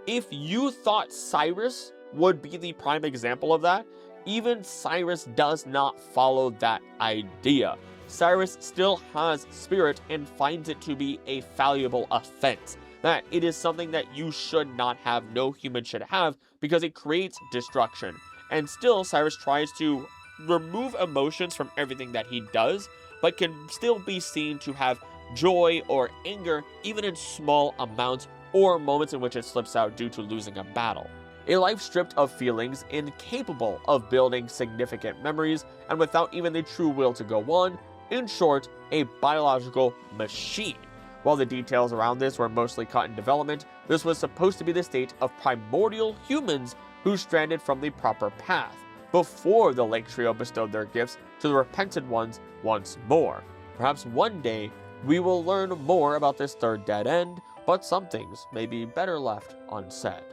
If you thought Cyrus would be the prime example of that, even Cyrus does not follow that idea. Cyrus still has spirit and finds it to be a fallible offense, that it is something that you should not have, no human should have, because it creates destruction. And still, Cyrus tries to remove emotions from everything that he does, but can still be seen to have joy or anger even in small amounts or moments in which it slips out due to losing a battle. A life stripped of feelings, incapable of building significant memories, and without even the true will to go on. In short, a biological machine. While the details around this were mostly cut in development, This was supposed to be the state of primordial humans who stranded from the proper path, before the Lake Trio bestowed their gifts to the repentant ones once more. Perhaps one day, we will learn more about this third dead end, but some things may be better left unsaid.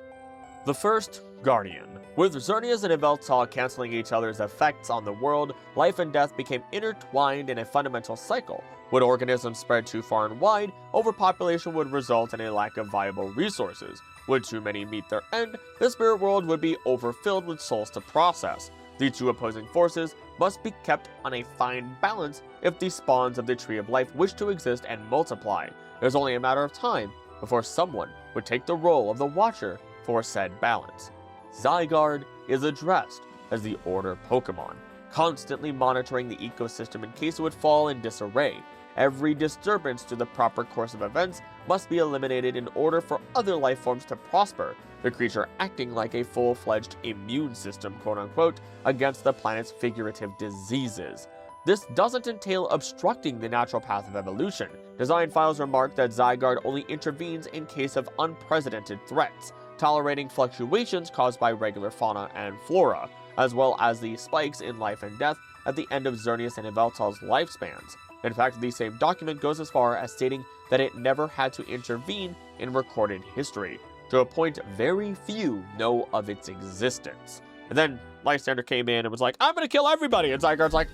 The first Guardian. With Xerneas and Yveltal canceling each other's effects on the world, life and death became intertwined in a fundamental cycle. Would organisms spread too far and wide, overpopulation would result in a lack of viable resources. Would too many meet their end, the spirit world would be overfilled with souls to process. The two opposing forces must be kept on a fine balance if the spawns of the Tree of Life wish to exist and multiply. It was only a matter of time before someone would take the role of the Watcher for said balance. Zygarde is addressed as the Order Pokemon, constantly monitoring the ecosystem in case it would fall in disarray. Every disturbance to the proper course of events must be eliminated in order for other life forms to prosper, the creature acting like a full-fledged immune system, quote-unquote, against the planet's figurative diseases. This doesn't entail obstructing the natural path of evolution. Design files remark that Zygarde only intervenes in case of unprecedented threats, tolerating fluctuations caused by regular fauna and flora, as well as the spikes in life and death at the end of Xerneas and Yveltal's lifespans. In fact, the same document goes as far as stating that it never had to intervene in recorded history, to a point very few know of its existence. And then Lysander came in and was like, I'm gonna kill everybody, and Zygarde's like,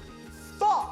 fuck!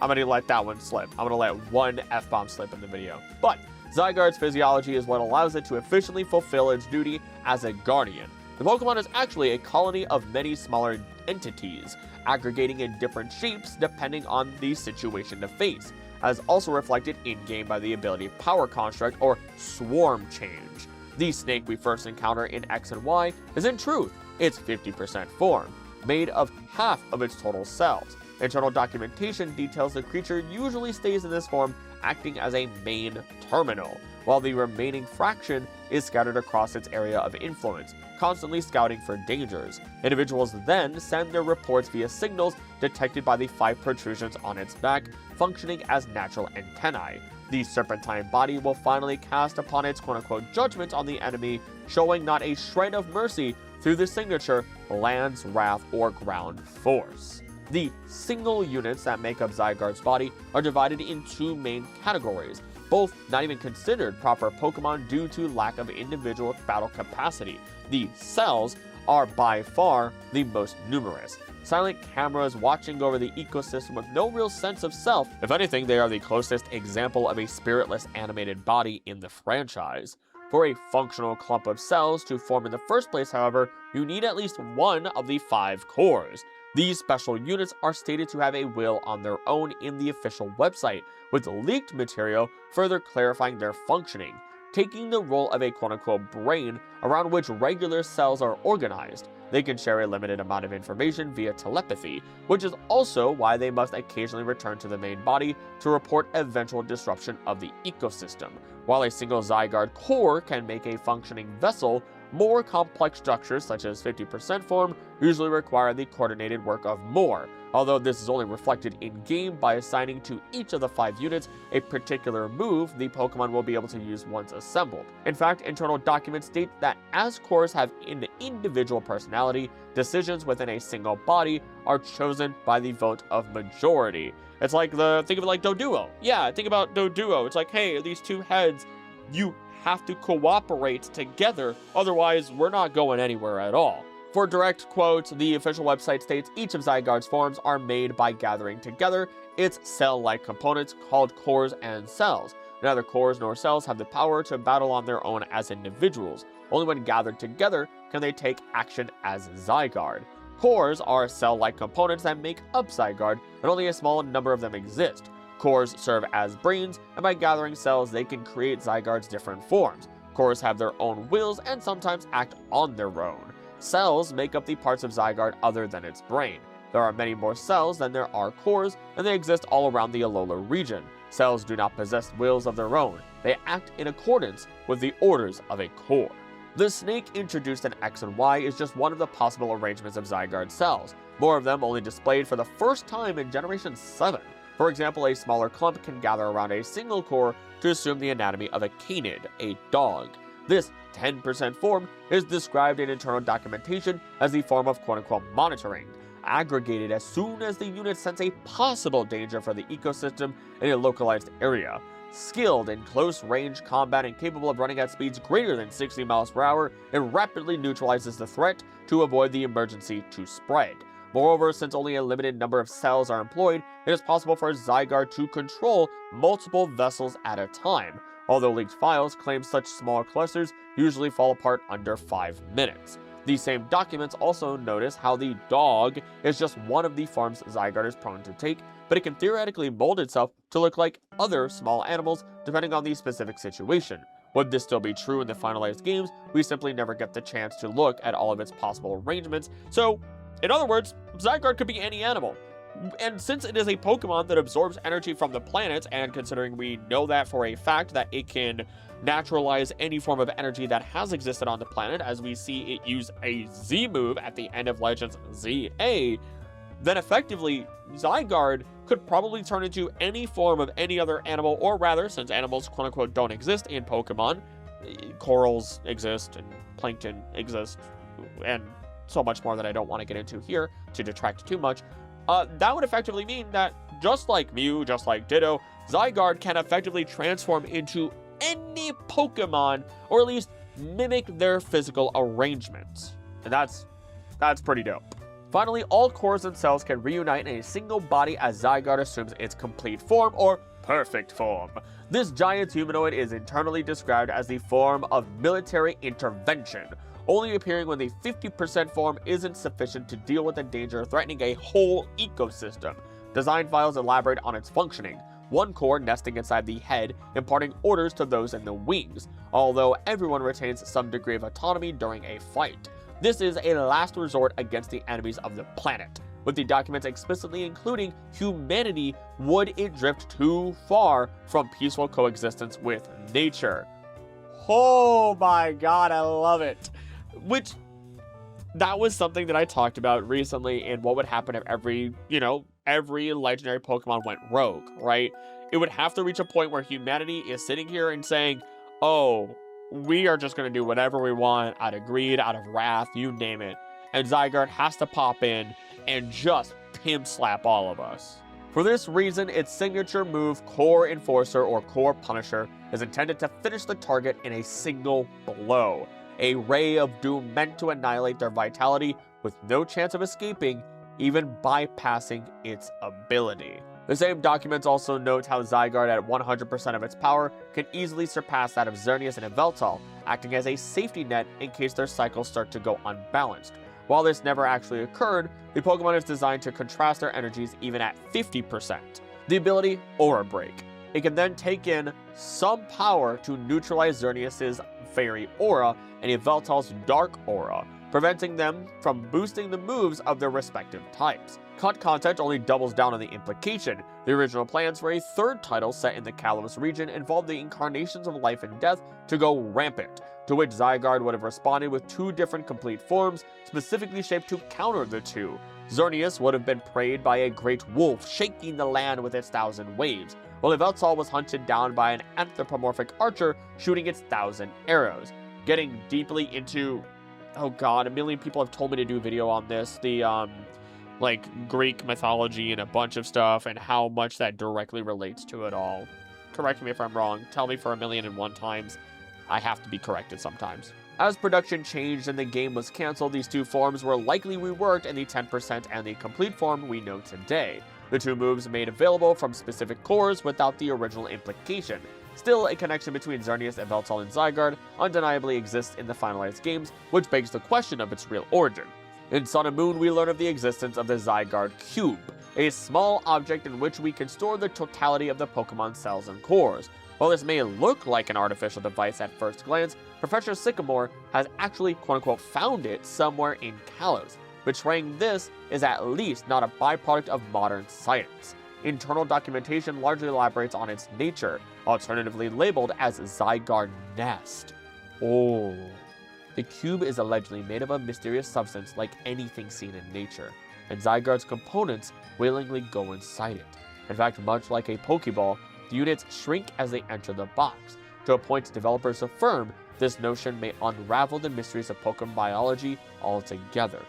I'm gonna let that one slip. I'm gonna let one F-bomb slip in the video. But Zygarde's physiology is what allows it to efficiently fulfill its duty as a guardian. The Pokemon is actually a colony of many smaller entities, aggregating in different shapes depending on the situation to face, as also reflected in-game by the ability Power Construct or Swarm Change. The snake we first encounter in X and Y is in truth its 50% form, made of half of its total cells. Internal documentation details the creature usually stays in this form, acting as a main terminal, while the remaining fraction is scattered across its area of influence, constantly scouting for dangers. Individuals then send their reports via signals detected by the 5 protrusions on its back, functioning as natural antennae. The serpentine body will finally cast upon its quote-unquote judgment on the enemy, showing not a shred of mercy through the signature Land's Wrath or Ground Force. The single units that make up Zygarde's body are divided in 2 main categories, both not even considered proper Pokemon due to lack of individual battle capacity. The cells are by far the most numerous. Silent cameras watching over the ecosystem with no real sense of self. If anything, they are the closest example of a spiritless animated body in the franchise. For a functional clump of cells to form in the first place, however, you need at least one of the 5 cores. These special units are stated to have a will on their own in the official website, with leaked material further clarifying their functioning, taking the role of a quote-unquote brain around which regular cells are organized. They can share a limited amount of information via telepathy, which is also why they must occasionally return to the main body to report eventual disruption of the ecosystem. While a single Zygarde core can make a functioning vessel, more complex structures, such as 50% form, usually require the coordinated work of more, although this is only reflected in-game by assigning to each of the 5 units a particular move the Pokemon will be able to use once assembled. In fact, internal documents state that as cores have an individual personality, decisions within a single body are chosen by the vote of majority. It's like think of it like Doduo. Yeah, think about Doduo. It's like, hey, these 2 heads, you have to cooperate together, otherwise we're not going anywhere at all. For direct quotes, the official website states each of Zygarde's forms are made by gathering together its cell-like components called cores and cells. Neither cores nor cells have the power to battle on their own as individuals. Only when gathered together can they take action as Zygarde. Cores are cell-like components that make up Zygarde, and only a small number of them exist. Cores serve as brains, and by gathering cells, they can create Zygarde's different forms. Cores have their own wills and sometimes act on their own. Cells make up the parts of Zygarde other than its brain. There are many more cells than there are cores, and they exist all around the Alola region. Cells do not possess wills of their own. They act in accordance with the orders of a core. The snake introduced in X and Y is just one of the possible arrangements of Zygarde cells, more of them only displayed for the first time in Generation 7. For example, a smaller clump can gather around a single core to assume the anatomy of a canid, a dog. This 10% form is described in internal documentation as the form of quote-unquote monitoring, aggregated as soon as the unit sense a possible danger for the ecosystem in a localized area. Skilled in close-range combat and capable of running at speeds greater than 60 miles per hour, it rapidly neutralizes the threat to avoid the emergency to spread. Moreover, since only a limited number of cells are employed, it is possible for Zygarde to control multiple vessels at a time, although leaked files claim such small clusters usually fall apart under 5 minutes. These same documents also notice how the dog is just one of the forms Zygarde is prone to take, but it can theoretically mold itself to look like other small animals depending on the specific situation. Would this still be true in the finalized games? We simply never get the chance to look at all of its possible arrangements, so in other words, Zygarde could be any animal. And since it is a Pokemon that absorbs energy from the planets, and considering we know that for a fact that it can naturalize any form of energy that has existed on the planet, as we see it use a Z move at the end of Legends ZA, then effectively Zygarde could probably turn into any form of any other animal, or rather, since animals quote-unquote don't exist in Pokemon, corals exist and plankton exists, and so much more that I don't want to get into here to detract too much. That would effectively mean that, just like Mew, just like Ditto, Zygarde can effectively transform into any Pokemon, or at least mimic their physical arrangements. And that's pretty dope. Finally, all cores and cells can reunite in a single body as Zygarde assumes its complete form, or perfect form. This giant humanoid is internally described as the form of military intervention, only appearing when the 50% form isn't sufficient to deal with the danger threatening a whole ecosystem. Design files elaborate on its functioning, one core nesting inside the head, imparting orders to those in the wings, although everyone retains some degree of autonomy during a fight. This is a last resort against the enemies of the planet, with the documents explicitly including humanity would it drift too far from peaceful coexistence with nature. Oh my god, I love it. Which, that was something that I talked about recently in what would happen if every legendary Pokemon went rogue, right? It would have to reach a point where humanity is sitting here and saying, oh, we are just going to do whatever we want out of greed, out of wrath, you name it. And Zygarde has to pop in and just pimp slap all of us. For this reason, its signature move, Core Enforcer or Core Punisher, is intended to finish the target in a single blow. A ray of doom meant to annihilate their vitality with no chance of escaping, even bypassing its ability. The same documents also note how Zygarde at 100% of its power can easily surpass that of Xerneas and Yveltal, acting as a safety net in case their cycles start to go unbalanced. While this never actually occurred, the Pokemon is designed to contrast their energies even at 50%. The ability Aura Break. It can then take in some power to neutralize Xerneas' Fairy Aura and Yveltal's Dark Aura, preventing them from boosting the moves of their respective types. Cut content only doubles down on the implication. The original plans for a third title set in the Kalos region involved the incarnations of life and death to go rampant, to which Zygarde would have responded with 2 different complete forms, specifically shaped to counter the 2. Xerneas would have been preyed by a great wolf, shaking the land with its 1,000 waves, while Yveltal was hunted down by an anthropomorphic archer shooting its 1,000 arrows. Getting deeply into, oh god, a million people have told me to do a video on this, the Greek mythology and a bunch of stuff, and how much that directly relates to it all. Correct me if I'm wrong, tell me for 1,000,001 times. I have to be corrected sometimes. As production changed and the game was cancelled, these 2 forms were likely reworked in the 10% and the complete form we know today. The 2 moves made available from specific cores without the original implication. Still, a connection between Xerneas, Yveltal, and Zygarde undeniably exists in the finalized games, which begs the question of its real origin. In Sun and Moon, we learn of the existence of the Zygarde Cube, a small object in which we can store the totality of the Pokemon cells and cores. While this may look like an artificial device at first glance, Professor Sycamore has actually quote-unquote found it somewhere in Kalos, betraying this is at least not a byproduct of modern science. Internal documentation largely elaborates on its nature, alternatively labeled as Zygarde Nest. Oh. The cube is allegedly made of a mysterious substance like anything seen in nature, and Zygarde's components willingly go inside it. In fact, much like a Pokeball, the units shrink as they enter the box, to a point developers affirm this notion may unravel the mysteries of Pokemon biology altogether.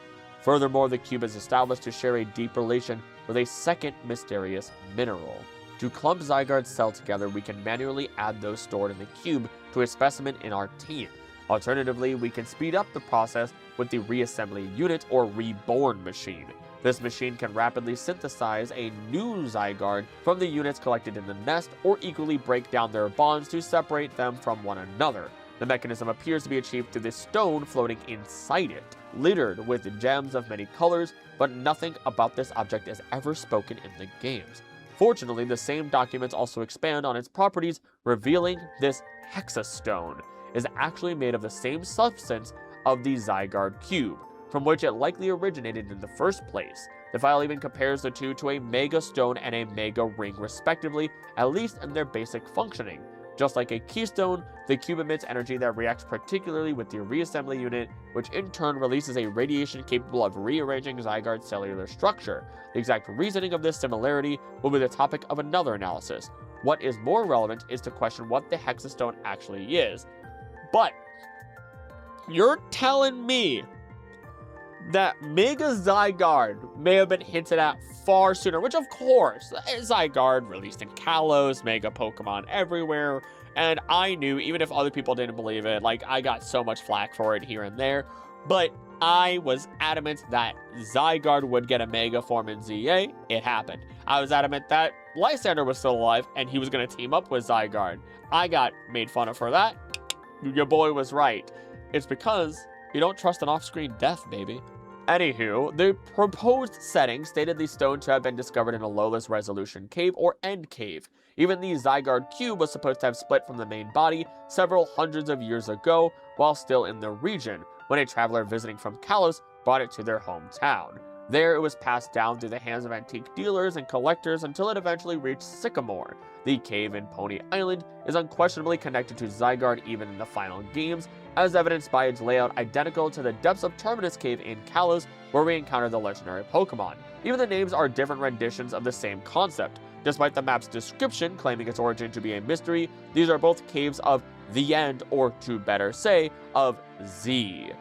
Furthermore, the cube is established to share a deep relation with a second mysterious mineral. To clump Zygarde's cell together, we can manually add those stored in the cube to a specimen in our team. Alternatively, we can speed up the process with the reassembly unit or reborn machine. This machine can rapidly synthesize a new Zygarde from the units collected in the nest, or equally break down their bonds to separate them from one another. The mechanism appears to be achieved through the stone floating inside it, littered with gems of many colors, but nothing about this object is ever spoken in the games. Fortunately, the same documents also expand on its properties, revealing this hexastone is actually made of the same substance of the Zygarde cube, from which it likely originated in the first place. The file even compares the two to a Mega Stone and a Mega Ring respectively, at least in their basic functioning. Just like a keystone, the cube emits energy that reacts particularly with the reassembly unit, which in turn releases a radiation capable of rearranging Zygarde's cellular structure. The exact reasoning of this similarity will be the topic of another analysis. What is more relevant is to question what the hexastone actually is. But you're telling me that Mega Zygarde may have been hinted at far sooner, which of course, Zygarde released in Kalos, Mega Pokemon everywhere, and I knew, even if other people didn't believe it, like, I got so much flack for it here and there, but I was adamant that Zygarde would get a Mega form in ZA. It happened. I was adamant that Lysander was still alive, and he was going to team up with Zygarde. I got made fun of for that. Your boy was right. It's because you don't trust an off-screen death, baby. Anywho, the proposed setting stated the stone to have been discovered in a lowless resolution cave or end cave. Even the Zygarde cube was supposed to have split from the main body several hundreds of years ago while still in the region, when a traveler visiting from Kalos brought it to their hometown. There it was passed down through the hands of antique dealers and collectors until it eventually reached Sycamore. The cave in Pony Island is unquestionably connected to Zygarde even in the final games, as evidenced by its layout identical to the depths of Terminus Cave in Kalos, where we encounter the legendary Pokemon. Even the names are different renditions of the same concept. Despite the map's description claiming its origin to be a mystery, these are both caves of the end, or to better say, of Z.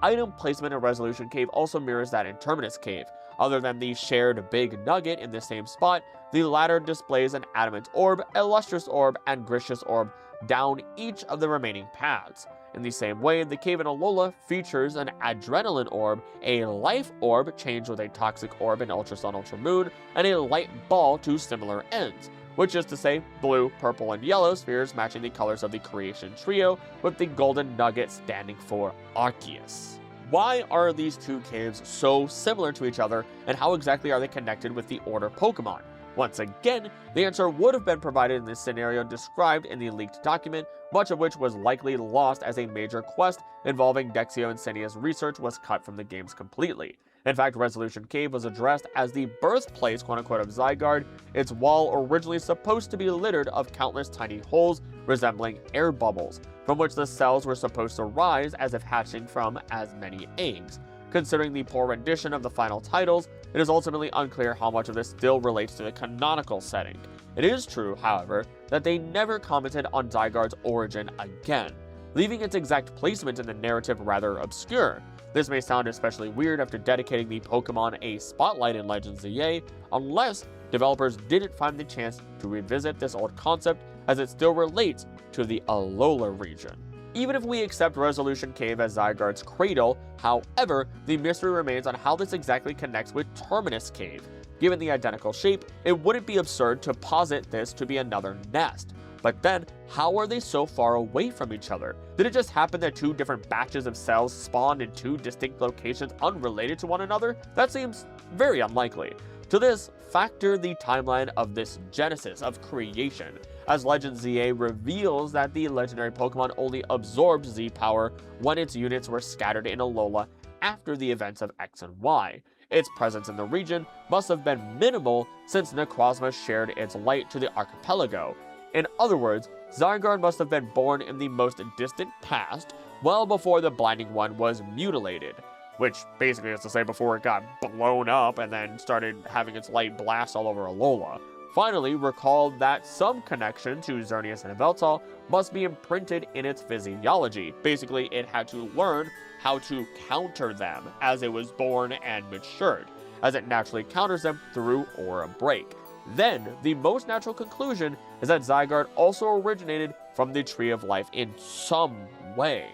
Item placement in Resolution Cave also mirrors that in Terminus Cave. Other than the shared Big Nugget in the same spot, the latter displays an Adamant Orb, a Lustrous Orb, and Gricious Orb down each of the remaining paths. In the same way, the cave in Alola features an Adrenaline Orb, a Life Orb changed with a Toxic Orb in Ultra Sun Ultra Moon, and a Light Ball to similar ends, which is to say blue, purple, and yellow spheres matching the colors of the Creation Trio, with the Golden Nugget standing for Arceus. Why are these two caves so similar to each other, and how exactly are they connected with the Order Pokemon? Once again, the answer would have been provided in the scenario described in the leaked document, much of which was likely lost as a major quest involving Dexio and Xerneas research was cut from the games completely. In fact, Resolution Cave was addressed as the birthplace, quote-unquote, of Zygarde, its wall originally supposed to be littered of countless tiny holes resembling air bubbles, from which the cells were supposed to rise as if hatching from as many eggs. Considering the poor rendition of the final titles, it is ultimately unclear how much of this still relates to the canonical setting. It is true, however, that they never commented on Zygarde's origin again, leaving its exact placement in the narrative rather obscure. This may sound especially weird after dedicating the Pokemon a spotlight in Legends ZA, unless developers didn't find the chance to revisit this old concept as it still relates to the Alola region. Even if we accept Resolution Cave as Zygarde's cradle, however, the mystery remains on how this exactly connects with Terminus Cave. Given the identical shape, it wouldn't be absurd to posit this to be another nest. But then, how are they so far away from each other? Did it just happen that two different batches of cells spawned in two distinct locations unrelated to one another? That seems very unlikely. To this, factor the timeline of this genesis of creation, as Legends ZA reveals that the legendary Pokemon only absorbed Z power when its units were scattered in Alola after the events of X and Y. Its presence in the region must have been minimal since Necrozma shared its light to the archipelago. In other words, Zygarde must have been born in the most distant past, well before the Blinding One was mutilated, which basically is to say before it got blown up and then started having its light blast all over Alola. Finally, recall that some connection to Xerneas and Yveltal must be imprinted in its physiology. Basically, it had to learn how to counter them as it was born and matured, as it naturally counters them through aura break. Then, the most natural conclusion is that Zygarde also originated from the Tree of Life in some way.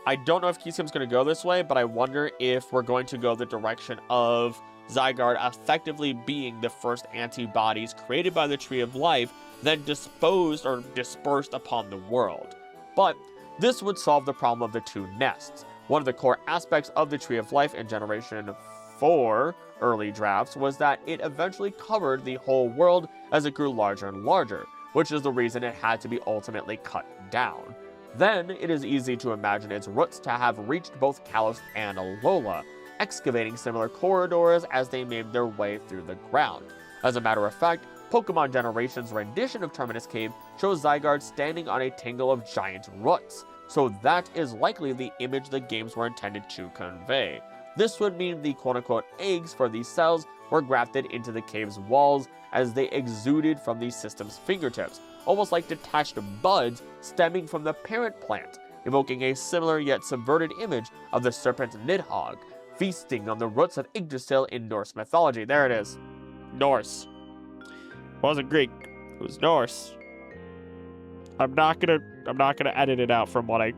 I don't know if Keystream's going to go this way, but I wonder if we're going to go the direction of Zygarde effectively being the first antibodies created by the Tree of Life, then disposed or dispersed upon the world. But this would solve the problem of the two nests. One of the core aspects of the Tree of Life in Generation 4 early drafts was that it eventually covered the whole world as it grew larger and larger, which is the reason it had to be ultimately cut down. Then, it is easy to imagine its roots to have reached both Kalos and Alola, excavating similar corridors as they made their way through the ground. As a matter of fact, Pokemon Generation's rendition of Terminus Cave shows Zygarde standing on a tangle of giant roots, so that is likely the image the games were intended to convey. This would mean the quote-unquote eggs for these cells were grafted into the cave's walls as they exuded from the system's fingertips, almost like detached buds stemming from the parent plant, evoking a similar yet subverted image of the serpent Nidhogg, feasting on the roots of Yggdrasil in Norse mythology. There it is. Norse. It wasn't Greek. It was Norse. I'm not gonna edit it out from what I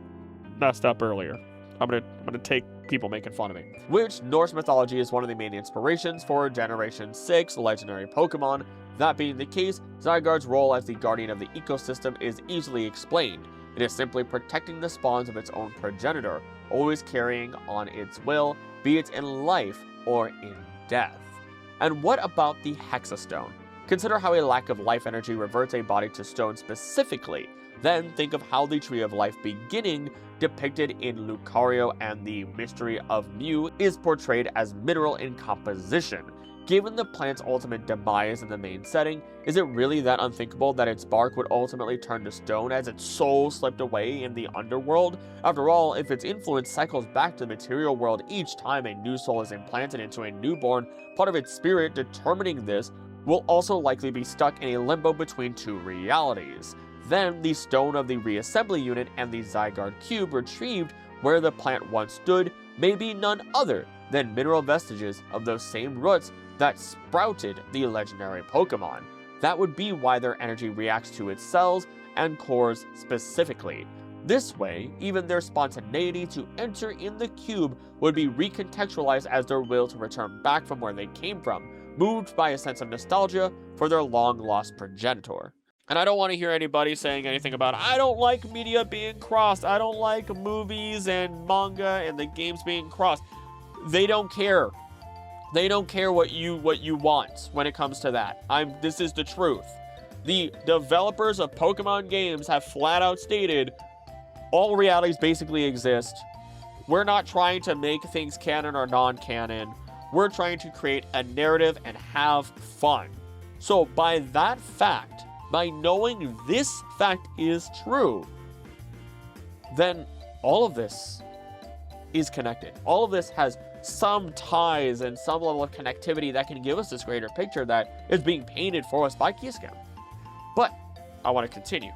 messed up earlier. I'm gonna take people making fun of me. Which Norse mythology is one of the main inspirations for Generation 6 legendary Pokemon. That being the case, Zygarde's role as the guardian of the ecosystem is easily explained. It is simply protecting the spawns of its own progenitor, always carrying on its will, be it in life or in death. And what about the Hexastone? Consider how a lack of life energy reverts a body to stone specifically. Then think of how the Tree of Life beginning, depicted in Lucario and the Mystery of Mew, is portrayed as mineral in composition. Given the plant's ultimate demise in the main setting, is it really that unthinkable that its bark would ultimately turn to stone as its soul slipped away in the underworld? After all, if its influence cycles back to the material world each time a new soul is implanted into a newborn, part of its spirit determining this will also likely be stuck in a limbo between two realities. Then, the stone of the reassembly unit and the Zygarde cube retrieved where the plant once stood may be none other than mineral vestiges of those same roots that sprouted the legendary Pokemon. That would be why their energy reacts to its cells and cores specifically. This way, even their spontaneity to enter in the cube would be recontextualized as their will to return back from where they came from, moved by a sense of nostalgia for their long-lost progenitor. And I don't want to hear anybody saying anything about, I don't like media being crossed, I don't like movies and manga and the games being crossed. They don't care. They don't care what you want when it comes to that. This is the truth. The developers of Pokemon games have flat out stated, all realities basically exist. We're not trying to make things canon or non-canon. We're trying to create a narrative and have fun. So by that fact, by knowing this fact is true, then all of this is connected. All of this has some ties and some level of connectivity that can give us this greater picture that is being painted for us by Keystream. But I want to continue.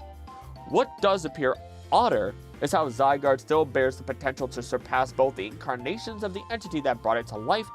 What does appear odder is how Zygarde still bears the potential to surpass both the incarnations of the entity that brought it to life,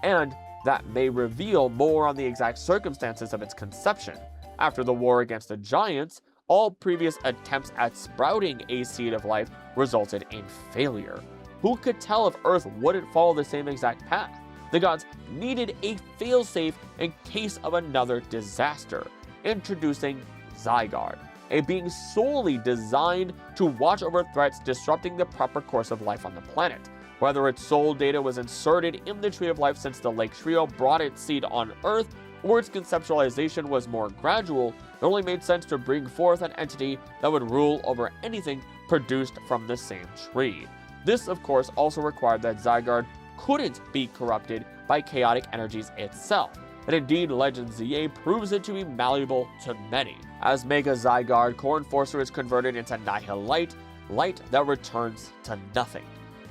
and that may reveal more on the exact circumstances of its conception. After the war against the Giants, all previous attempts at sprouting a seed of life resulted in failure. Who could tell if Earth wouldn't follow the same exact path? The gods needed a failsafe in case of another disaster, introducing Zygarde, a being solely designed to watch over threats disrupting the proper course of life on the planet. Whether its soul data was inserted in the Tree of Life since the Lake Trio brought its seed on Earth, or its conceptualization was more gradual, it only made sense to bring forth an entity that would rule over anything produced from the same tree. This, of course, also required that Zygarde couldn't be corrupted by chaotic energies itself, and indeed Legend ZA proves it to be malleable to many. As Mega Zygarde, Core Enforcer is converted into Nihilite, light that returns to nothing.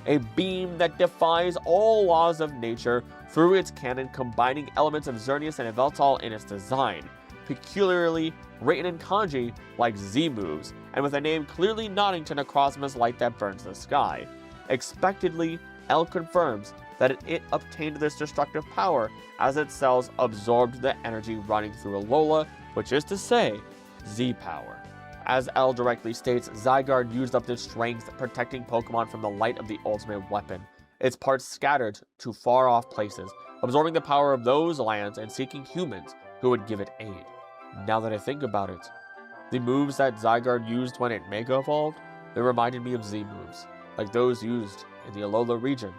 A beam that defies all laws of nature through its cannon, combining elements of Xerneas and Yveltal in its design. peculiarly written in kanji like Z moves, and with a name clearly nodding to Necrozma's light that burns the sky. Expectedly, L confirms that it obtained this destructive power as its cells absorbed the energy running through Alola, which is to say, Z power. As L directly states, Zygarde used up its strength protecting Pokemon from the light of the ultimate weapon. Its parts scattered to far-off places, absorbing the power of those lands and seeking humans who would give it aid. Now that I think about it, the moves that Zygarde used when it Mega Evolved, they reminded me of Z moves, like those used in the Alola region,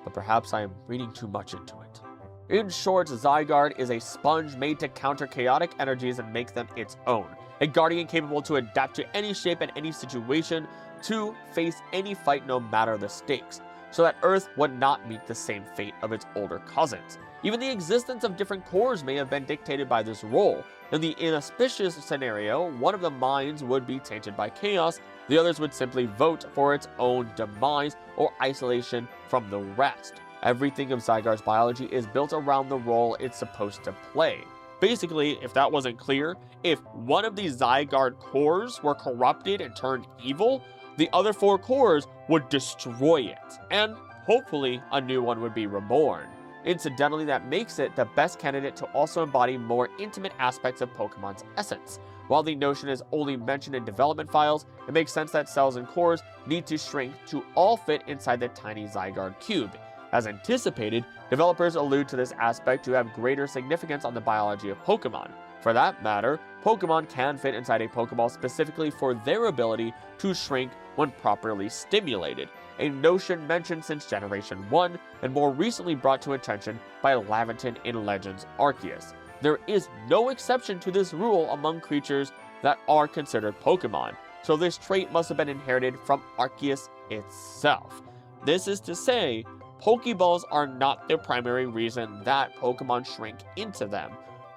but perhaps I am reading too much into it. In short, Zygarde is a sponge made to counter chaotic energies and make them its own. A guardian capable to adapt to any shape and any situation, to face any fight no matter the stakes, so that Earth would not meet the same fate of its older cousins. Even the existence of different cores may have been dictated by this role. In the inauspicious scenario, one of the minds would be tainted by chaos, the others would simply vote for its own demise or isolation from the rest. Everything of Zygarde's biology is built around the role it's supposed to play. Basically, if that wasn't clear, if one of these Zygarde cores were corrupted and turned evil, the other 4 cores would destroy it, and hopefully a new one would be reborn. Incidentally, that makes it the best candidate to also embody more intimate aspects of Pokemon's essence. While the notion is only mentioned in development files, it makes sense that cells and cores need to shrink to all fit inside the tiny Zygarde cube. As anticipated, developers allude to this aspect to have greater significance on the biology of Pokemon. For that matter, Pokemon can fit inside a Pokeball specifically for their ability to shrink when properly stimulated, a notion mentioned since Generation 1 and more recently brought to attention by Laventon in Legends Arceus. There is no exception to this rule among creatures that are considered Pokemon, so this trait must have been inherited from Arceus itself. This is to say, Pokeballs are not the primary reason that Pokemon shrink into them.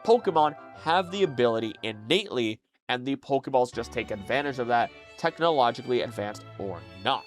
Pokemon have the ability innately, and the Pokeballs just take advantage of that, technologically advanced or not.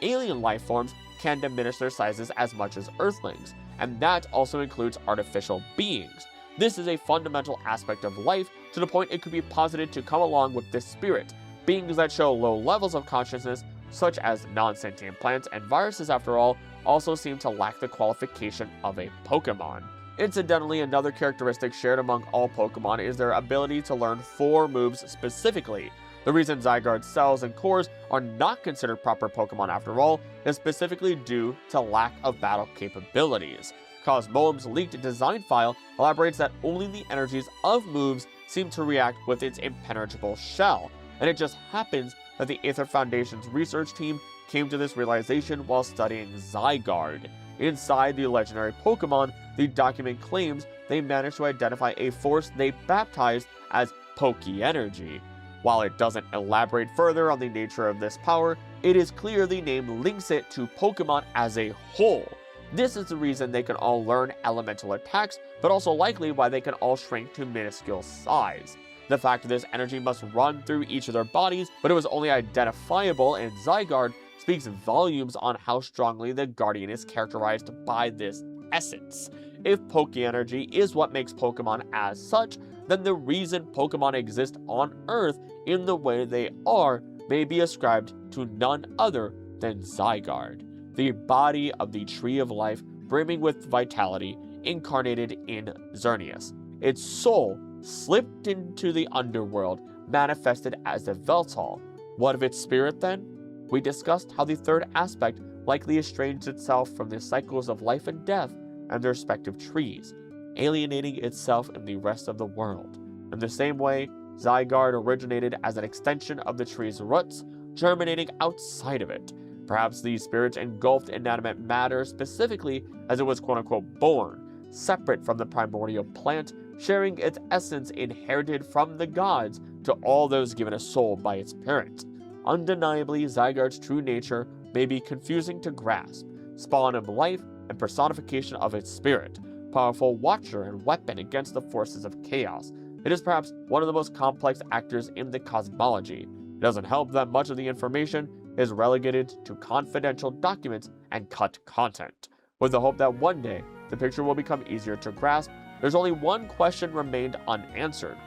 Alien life forms can diminish their sizes as much as Earthlings, and that also includes artificial beings. This is a fundamental aspect of life, to the point it could be posited to come along with this spirit. Beings that show low levels of consciousness, such as non-sentient plants and viruses after all, also seem to lack the qualification of a Pokemon. Incidentally, another characteristic shared among all Pokemon is their ability to learn 4 moves specifically. The reason Zygarde's cells and cores are not considered proper Pokemon after all is specifically due to lack of battle capabilities. Cosmoem's leaked design file elaborates that only the energies of moves seem to react with its impenetrable shell, and it just happens that the Aether Foundation's research team came to this realization while studying Zygarde. Inside the legendary Pokemon, the document claims they managed to identify a force they baptized as Poke Energy. While it doesn't elaborate further on the nature of this power, it is clear the name links it to Pokemon as a whole. This is the reason they can all learn elemental attacks, but also likely why they can all shrink to minuscule size. The fact that this energy must run through each of their bodies, but it was only identifiable in Zygarde, speaks volumes on how strongly the Guardian is characterized by this essence. If Poke Energy is what makes Pokemon as such, then the reason Pokemon exist on Earth in the way they are may be ascribed to none other than Zygarde, the body of the Tree of Life brimming with vitality incarnated in Xerneas. Its soul slipped into the underworld, manifested as a Yveltal. What of its spirit then? We discussed how the third aspect likely estranged itself from the cycles of life and death and their respective trees, alienating itself in the rest of the world. In the same way, Zygarde originated as an extension of the tree's roots, germinating outside of it. Perhaps the spirit engulfed inanimate matter specifically as it was quote-unquote born, separate from the primordial plant, sharing its essence inherited from the gods to all those given a soul by its parent. Undeniably, Zygarde's true nature may be confusing to grasp, spawn of life and personification of its spirit, powerful watcher and weapon against the forces of chaos. It is perhaps one of the most complex actors in the cosmology. It doesn't help that much of the information is relegated to confidential documents and cut content. With the hope that one day the picture will become easier to grasp, there's only one question remained unanswered.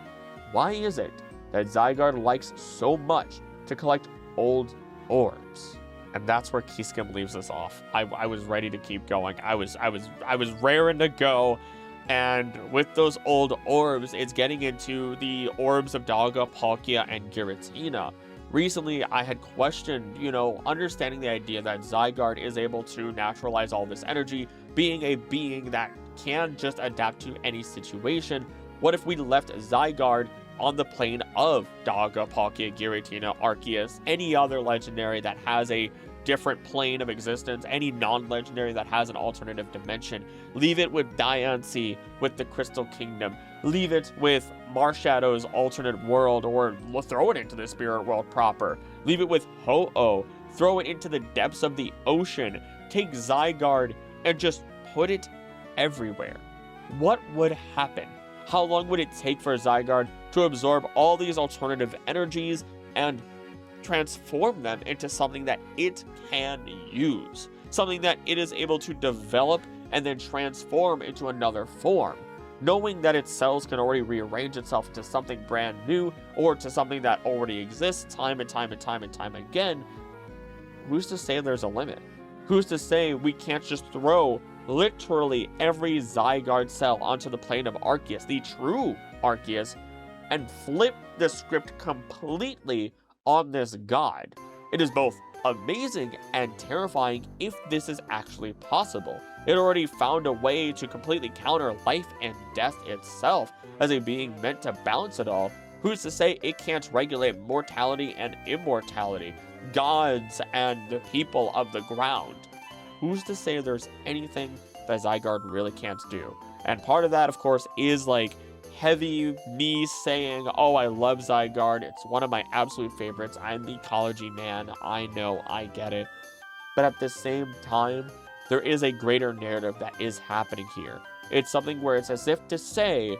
Why is it that Zygarde likes so much to collect old orbs? And that's where Keyskim leaves us off. I was ready to keep going. I was raring to go. And with those old orbs, it's getting into the orbs of Daga, Palkia, and Giratina. Recently, I had questioned, understanding the idea that Zygarde is able to naturalize all this energy, being a being that can just adapt to any situation. What if we left Zygarde on the plane of Daga, Palkia, Giratina, Arceus, any other legendary that has a different plane of existence, any non-legendary that has an alternative dimension? Leave it with Diancie with the Crystal Kingdom. Leave it with Marshadow's alternate world, or throw it into the spirit world proper. Leave it with Ho-Oh. Throw it into the depths of the ocean. Take Zygarde and just put it everywhere. What would happen? How long would it take for Zygarde to absorb all these alternative energies and transform them into something that it can use? Something that it is able to develop and then transform into another form. Knowing that its cells can already rearrange itself into something brand new or to something that already exists time and time and time and time again, who's to say there's a limit? Who's to say we can't just throw literally every Zygarde cell onto the plane of Arceus, the true Arceus, and flip the script completely on this god? It is both amazing and terrifying if this is actually possible. It already found a way to completely counter life and death itself as a being meant to balance it all. Who's to say it can't regulate mortality and immortality, gods and the people of the ground? Who's to say there's anything that Zygarde really can't do? And part of that, of course, is like heavy me saying, oh, I love Zygarde. It's one of my absolute favorites. I'm the ecology man. I know, I get it. But at the same time, there is a greater narrative that is happening here. It's something where it's as if to say,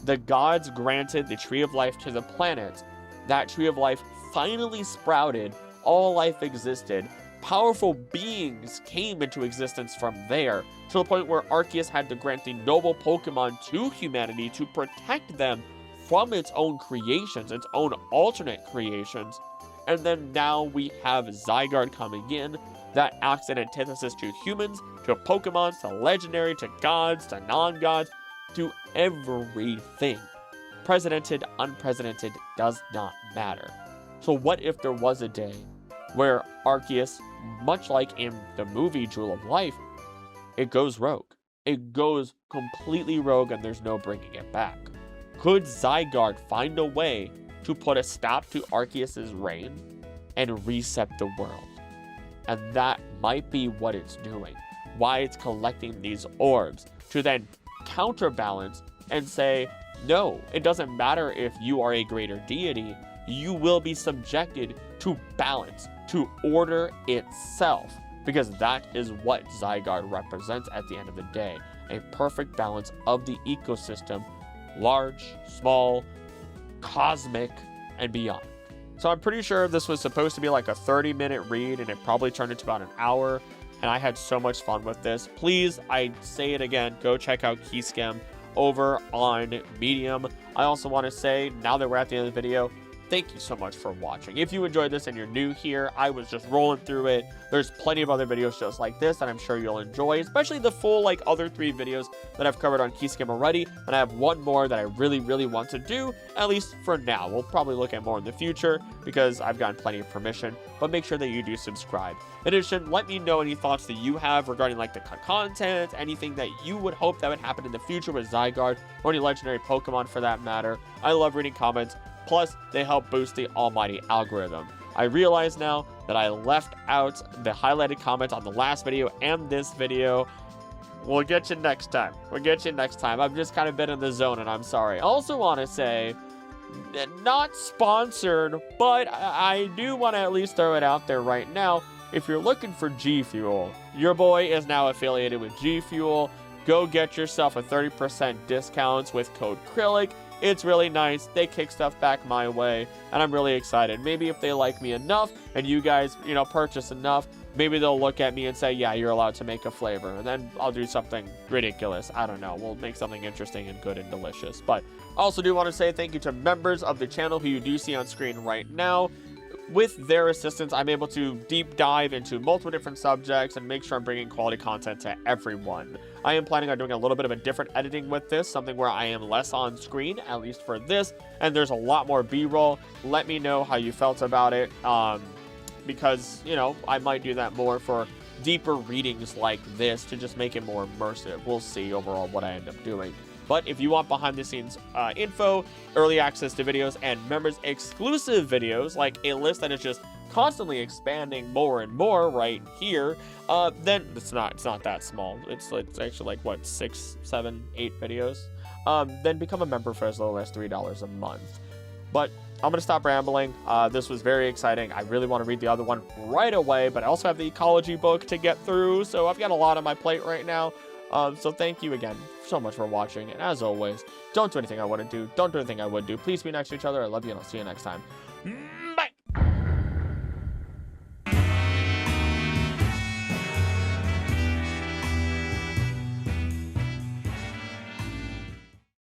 the gods granted the Tree of Life to the planet. That Tree of Life finally sprouted. All life existed. Powerful beings came into existence from there, to the point where Arceus had to grant the noble Pokemon to humanity to protect them from its own creations, its own alternate creations. And then now we have Zygarde coming in that acts in antithesis to humans, to Pokemon, to legendary, to gods, to non-gods, to everything. Precedented, unprecedented, does not matter. So what if there was a day where Arceus, much like in the movie Jewel of Life, it goes rogue. It goes completely rogue and there's no bringing it back. Could Zygarde find a way to put a stop to Arceus's reign and reset the world? And that might be what it's doing. Why it's collecting these orbs, to then counterbalance and say, no, it doesn't matter if you are a greater deity, you will be subjected to balance, to order itself, because that is what Zygarde represents at the end of the day. A perfect balance of the ecosystem, large, small, cosmic, and beyond. So I'm pretty sure this was supposed to be like a 30-minute read, and it probably turned into about an hour, and I had so much fun with this. Please, I say it again, go check out Keyskim over on Medium. I also want to say, now that we're at the end of the video, thank you so much for watching. If you enjoyed this and you're new here, I was just rolling through it. There's plenty of other videos just like this that I'm sure you'll enjoy, especially the full other 3 videos that I've covered on Keyskim already. And I have one more that I really want to do, at least for now. We'll probably look at more in the future because I've gotten plenty of permission, but make sure that you do subscribe. In addition, let me know any thoughts that you have regarding the content, anything that you would hope that would happen in the future with Zygarde, or any legendary Pokemon for that matter. I love reading comments. Plus, they help boost the almighty algorithm. I realize now that I left out the highlighted comments on the last video and this video. We'll get you next time. I've just kind of been in the zone and I'm sorry. I also want to say, not sponsored, but I do want to at least throw it out there right now. If you're looking for G Fuel, your boy is now affiliated with G Fuel. Go get yourself a 30% discount with code Krillic. It's really nice. They kick stuff back my way, and I'm really excited. Maybe if they like me enough and you guys, purchase enough, maybe they'll look at me and say, yeah, you're allowed to make a flavor. And then I'll do something ridiculous. I don't know. We'll make something interesting and good and delicious. But I also do want to say thank you to members of the channel who you do see on screen right now. With their assistance, I'm able to deep dive into multiple different subjects and make sure I'm bringing quality content to everyone. I am planning on doing a little bit of a different editing with this, something where I am less on screen, at least for this, and there's a lot more B-roll. Let me know how you felt about it, because, you know, I might do that more for deeper readings like this to just make it more immersive. We'll see overall what I end up doing. But if you want behind-the-scenes info, early access to videos, and members-exclusive videos, like a list that is just constantly expanding more and more right here, then it's not that small. It's actually like, what, 6, 7, 8 videos? Then become a member for as little as $3 a month. But I'm going to stop rambling. This was very exciting. I really want to read the other one right away, but I also have the ecology book to get through, so I've got a lot on my plate right now. So thank you again so much for watching, and as always, don't do anything I wouldn't do, don't do anything I would do. Please be nice to each other. I love you, and I'll see you next time.